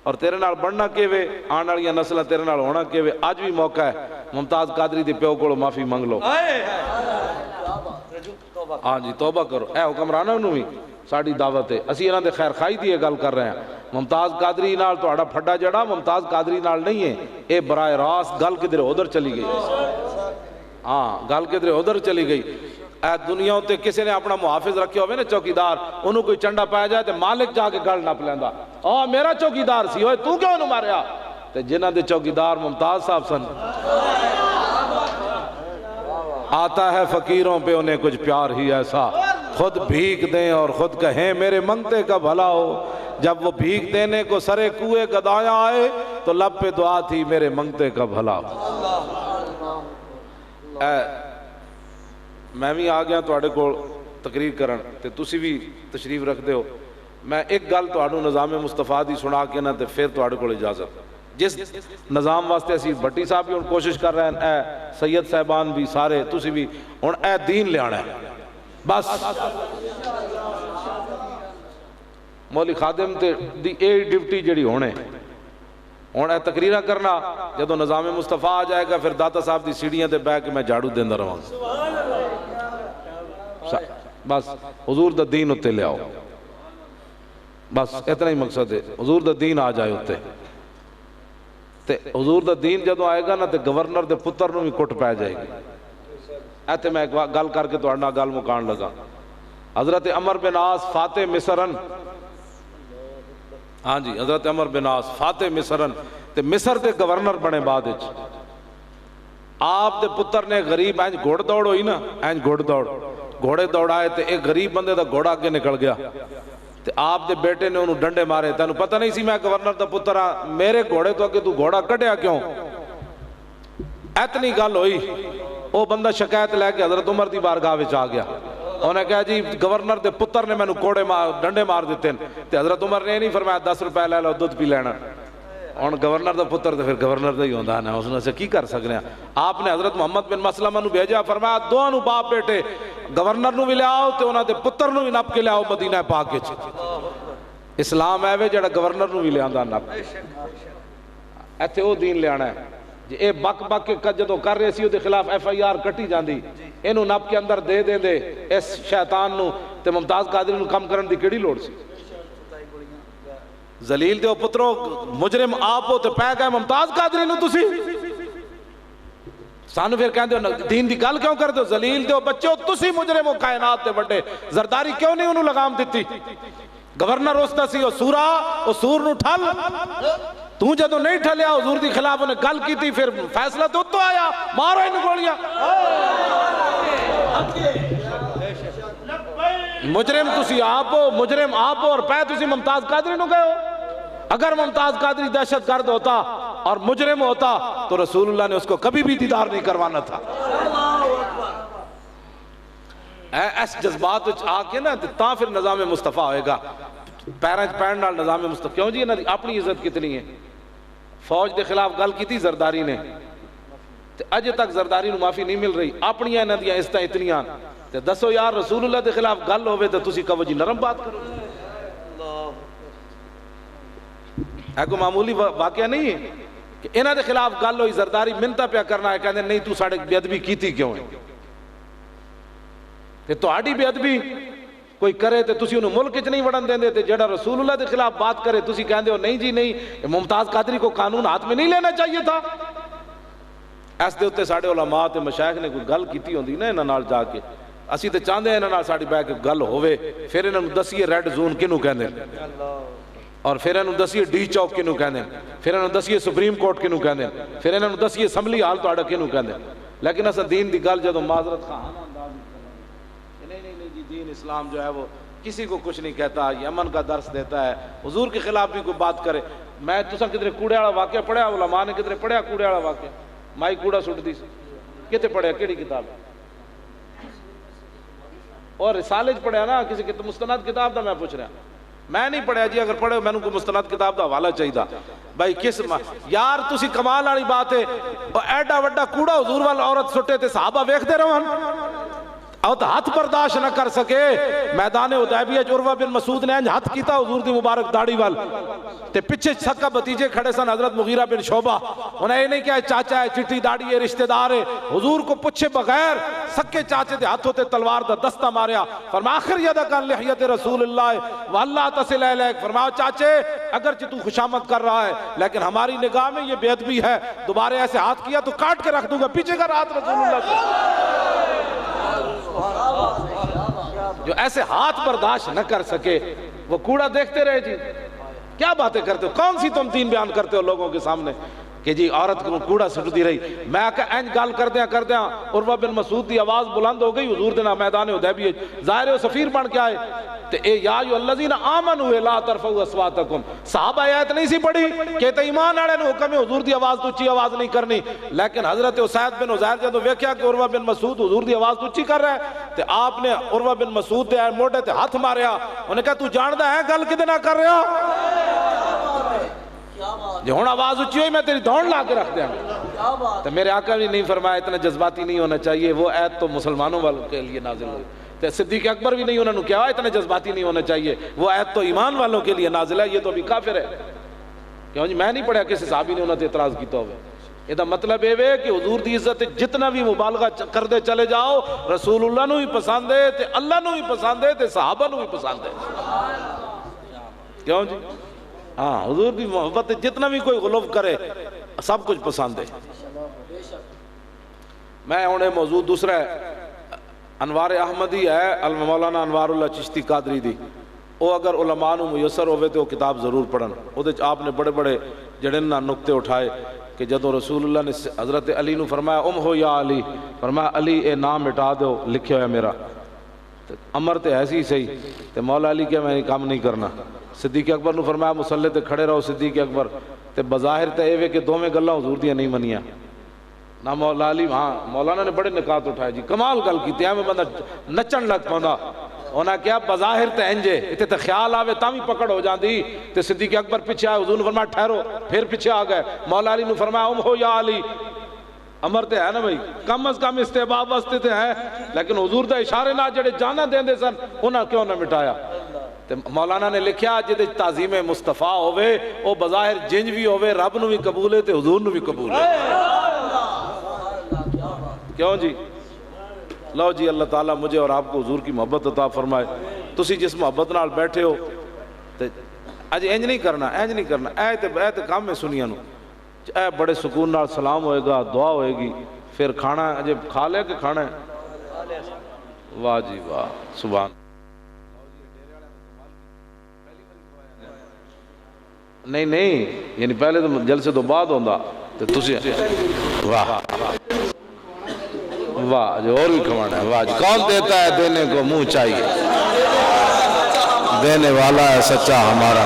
اور تیرے نال بڑھنا کیوے آن والیاں نسلاں تیرے نال ہونا کیوے. اج بھی موقع ہے ممتاز قادری دے پیو کولوں معافی منگ لو. ہاں جی توبہ کرو. اے حکمراناں نو بھی ساڈی دعوت ہے، اسی انہاں دے خیر خائی دی گل کر رہے ہیں. ممتاز قادری نال تہاڈا پھڈا جڑا ممتاز قادری نال نہیں ہے، اے براہ راست گل کدھر ادھر چلی گئی. ہاں گل کدھر ادھر چلی گئی. اے دنیا تے کسی نے اپنا محافظ رکھے ہوئے نا چوکیدار، انہوں کوئی چنڈا پایا جائے تے مالک جا کے گل نپ لیندا میرا چوکیدار سی ہوئے تو کیوں انہوں ماریا. تے جنہ دے چوکیدار ممتاز صاحب سن. آتا ہے فقیروں پہ انہیں کچھ پیار ہی ایسا، خود بھیک دیں اور خود کہیں میرے منگتے کا بھلا ہو. جب وہ بھیک دینے کو سرے کوئے گدایاں آئے تو لب پہ دعا تھی میرے منگتے کا بھلا ہو. میں بھی آ گیا تواڈے کول تقریر کرن تے تسی بھی تشریف رکھ دے ہو. میں ایک گل تواڈوں نظام مصطفیٰ دی سنا کے نا تے پھر تواڈے کول اجازت. جس نظام واسطے اسی بھٹی صاحب بھی ہن کوشش کر رہے ہیں، اے سید صاحبان بھی سارے تسی بھی ہن اے دین لے آنا ہے. بس مولی خادم تے دی اے ڈیوٹی جڑی ہونے ہن اے تقریراں کرنا. جدوں نظام مصطفیٰ آ جائے گا پھر داتا صاحب دی سیڑھیاں تے بیٹھ کے میں جھاڑو دیندا رہاں. بس حضور دا دین اتے لے آؤ، بس اتنا ہی مقصد ہے. حضور دا دین آ جائے اتے تے حضور دا دین جدوں آئے گا نا تے گورنر دے پتر نو بھی کٹ پہ جائے گی. ایتے میں گل کر کے تہاڈے نال گل مکان لگا. حضرت عمر بن عاص فاتح مصرن، ہاں جی حضرت عمر بن عاص فاتح مصرن تے مصر دے گورنر بنے بعد وچ. آپ دے پتر نے غریب اینج گھوڑ دوڑ ہوئی نا، اینج گھوڑ دوڑ گھوڑے دوڑائے تے ایک غریب بندے دا گھوڑا اگے نکل گیا تے آپ دے بیٹے نے انہوں ڈنڈے مارے. تینوں پتہ نہیں سی میں گورنر دا پتر ہاں، میرے گھوڑے تو اگے تو گھوڑا کٹیا کیوں؟ اتنی گل ہوئی. وہ بندہ شکایت لے کے حضرت عمر دی بارگاہ وچ آ گیا. انہیں کہا جی گورنر دے پتر نے مینوں کوڑے ڈنڈے مار دیتے ہیں. تے حضرت عمر نے نہیں فرمایا 10 روپے لے لو دودھ پی لینا. ہن گورنر دا پتر تے پھر گورنر دا ہی ہوندا نا، اس نے سے کی کر سکنے ہیں. آپ نے حضرت محمد بن مسلمہ نو بھیجا، فرمایا دونوں نو باپ بیٹے گورنر نو بھی لے آؤ تے انہاں دے پتر نو بھی نپ کے لے آؤ مدینہ پاک وچ. اسلام ہے جڑا گورنر نو بھی لے آندا نپ. ایتھے او دین لے آنا ہے. جی اے بک بک کے جدوں کر رہے سی او دے خلاف FIR کٹی جاندی، اینو نپ کے اندر دے دے دے اس شیطان نو تے ممتاز قادری نو کم کرن دی کیڑی لوڑ سی؟ ذلیل دے پترو مجرم آپ ہو تے پہ گئے ممتاز قادری نو تسی سانو پھر کہندے ہو دین دی گل کیوں کردے ہو؟ ذلیل دے ہو بچے ہو تسی مجرم ہو کائنات دے بڑے. زرداری کیوں نہیں انہوں لگام دیتی؟ گورنر استا سی او سورا او سور نو ٹھل تو جدو نہیں ٹھلیا حضور دی خلاف انہیں گل کی تھی پھر فیصلہ تو آیا مارو انہوں گولیاں. مجرم تسی آپ ہو مجرم آپ ہو اور پہ تسی ممتاز قادری نو گئے ہو. اگر ممتاز قادری دہشت گرد ہوتا اور مجرم ہوتا تو رسول اللہ نے اس کو کبھی بھی دیدار نہیں کروانا تھا. ایس جذبات آ کے نا تا پھر نظام مصطفیٰ ہوئے گا. پیرنچ پینڈ نال نظام مصطفیٰ کیوں جی اپنی عزت کتنی ہے. فوج دے خلاف گل کی تھی زرداری نے اجے تک زرداری نو معافی نہیں مل رہی. اپنی انہاں دیاں عزتاں اتنیاں تے دسو یار رسول اللہ دے خلاف گل ہوے تے تسی کہو جی نرم بات کرو. ہے کوئی معمولی واقعہ نہیں ہے کہ انہاں دے خلاف گل ہوئی زرداری منتا پیا کرنا ہے کہندے نہیں تو ساڈے بے ادبی کیتی کیوں ہے تے تہاڈی بے ادبی کوئی کرے تے تسی انہوں ملک وچ نہیں وڑن دیندے تے جڑا رسول اللہ دے خلاف بات کرے تسی کہندے ہو نہیں جی نہیں ممتاز قادری کو قانون ہاتھ میں نہیں لینا چاہیے تھا. اس دے اوتے ساڈے علماء تے مشائخ نے کوئی گل کیتی ہوندی نا انہاں نال جا کے اسی تے چاہندے انہاں نال ساڈی بیٹھ کے گل ہوے پھر انہاں نوں دسیے ریڈ زون کینوں کہندے اور پھر انہاں نوں دسیے ڈی چوک کینوں کہندے پھر انہاں نوں دسیے سپریم کورٹ کینوں کہندے پھر انہاں نوں دسیے اسمبلی ہال تہاڈا کینوں کہندے. لیکن اساں دین دی گل جدوں معذرت خواہانہ انداز نہیں جی دین اسلام جو ہے وہ کسی کو کچھ نہیں کہتا یہ امن کا درس دیتا ہے. حضور کے خلاف بھی کوئی بات کرے میں تساں کدھر کوڑے والا واقعہ پڑھیا علماء نے کدھر پڑھیا کوڑے والا واقعہ مائی کوڑا سٹ دی کتے پڑھیا کیڑی کتاب اور رسالے چ پڑھیا نا کسی مستند کتاب دا میں پوچھ رہا میں نہیں پڑھیا جی. اگر پڑھے میں نے کوئی مستند کتاب دا حوالہ چاہیے بھائی کس یار تسی کمال والی بات ہے ایڈا وڈا کوڑا حضور وال عورت سٹے تے صحابہ ویکھدے رہن او تو ہاتھ برداشت نہ کر سکے. میدان حدیبیہ عروہ بن مسعود نے انج ہاتھ کیتا حضور دی مبارک داڑھی وال تے پیچھے سکا بھتیجے کھڑے سن حضرت مغیرہ بن شعبہ انہیں یہ نہیں کہا چاچا ہے چٹی داڑھی ہے رشتہ دار ہے. حضور کو پوچھے بغیر سکے چاچے دے ہاتھوں تے تلوار دا دستہ ماریا فرمایا آخر یدک عن لحیت رسول اللہ واللہ تصل الیک فرمایا چاچے اگرچہ تو خوشامد کر رہا ہے لیکن ہماری نگاہ میں یہ بے ادبی ہے دوبارہ ایسے ہاتھ کیا تو کاٹ کے رکھ دوں گا. پیچھے کا ہاتھ رسول اللہ سے جو ایسے ہاتھ برداشت نہ کر سکے وہ کوڑا دیکھتے رہے جی. کیا باتیں کرتے ہو کون سی تم دین بیان کرتے ہو لوگوں کے سامنے کہ جی عورت کو کوڑا سٹ دی رہی. میں کہا اینج گال کر دیا عروہ بن مسعود دی آواز بلند ہو گئی حضور دینا میدان حدیبیہ ظاہر ہے سفیر بن کے آئے تے اے یا ایھا الذین آمنوا لا ترفعوا اصواتکم صحابہ آیت نہیں سی پڑھی کہ تے ایمان والے نے حکم ہے حضور دی آواز تو اونچی آواز نہیں کرنی. لیکن حضرت اسید بن عزیر جدوں ویکھیا کہ عروہ بن مسعود حضور دی آواز تو اونچی کر رہا ہے تے آپ نے عروہ بن مسعود دے موڈے تے ہاتھ ماریا انہیں کہا تو جاندا ہے گل کدے نہ کر رہا جو ہون آواز اچھی ہوئی میں تیری دھوڑ لا کے رکھ دیا. تو میرے آقا بھی نہیں فرمایا اتنا جذباتی نہیں ہونا چاہیے وہ آیت تو مسلمانوں والوں کے لیے نازل ہوئی. تو صدیق اکبر بھی نہیں انہوں نے کیا اتنا جذباتی نہیں ہونا چاہیے وہ آیت تو ایمان والوں کے لیے نازل ہے یہ تو ابھی کافر ہے. کیوں جی میں نہیں پڑھا کسی صحابی نے انہوں نے اعتراض کیتا ہوئے. یہ دا مطلب ہے کہ حضور دی عزت جتنا بھی مبالغہ کر دے چلے جاؤ رسول اللہ نو ہی پسند ہے تے اللہ نو ہی پسند ہے تے صحابہ نو ہی پسند ہے. کیوں جی ہاں حضور دی محبت جتنا بھی کوئی غلو کرے سب کچھ پسند ہے. میں انہیں موضوع دوسرا ہے انوار احمدی ہے مولانا انوار اللہ چشتی قادری دی وہ اگر علماء نو میسر ہوئے تو وہ کتاب ضرور پڑھن. وہ آپ نے بڑے بڑے جڑے نا نقطے اٹھائے کہ جدو رسول اللہ نے حضرت علی نو فرمایا ہو یا علی فرمایا علی اے نام مٹا دو لکھے ہویا میرا امر تے ایسی صحیح تے مولا علی کیا میں کام نہیں کرنا. صدیق اکبر نو فرمایا مسلح تے کھڑے رہو صدیق اکبر تے بظاہر تے اے کہ دو میں گلہ حضور دیا نہیں منیا نہ مولا علی. ہاں مولانا نے بڑے نکات اٹھائے جی کمال گل کی میں بندہ نچن لگ پوندا انہاں کیا بظاہر تے انجے اتے تے خیال آوے تاں پکڑ ہو جاندی تے صدیق اکبر پیچھے آئے حضور نے فرمایا ٹھہرو پھر پیچھے آ گئے. مولا علی نے فرمایا ہو یا علی امر تے ہے نا بھائی کم از کم استحباب واسطے تے ہے لیکن حضور دا اشارے نہ جڑے جانا دیندے سن انہاں کیوں نہ مٹایا. مولانا نے لکھیا جدے تعظیم مصطفیٰ ہوئے او بظاہر جنج بھی ہوئے رب نو بھی قبول ہے تے حضور نو بھی قبول ہے. کیوں جی لو جی اللہ تعالیٰ مجھے اور آپ کو حضور کی محبت عطا فرمائے. تسی جس محبت نال بیٹھے ہو تے اج انج نہیں کرنا اے تے کام میں سنیا نو اے بڑے سکون نال سلام ہوئے گا دعا ہوئے گی پھر کھانا جب کھا لے کہ کھانا ہے؟ واہ جی واہ سبحان. نہیں نہیں یعنی پہلے تو جلسے تو بعد ہوندا تو تسی واہ واہ جو اور بھی کھوانا ہے. واہ جی کون دیتا ہے دینے کو منہ چاہیے دینے والا ہے سچا ہمارا.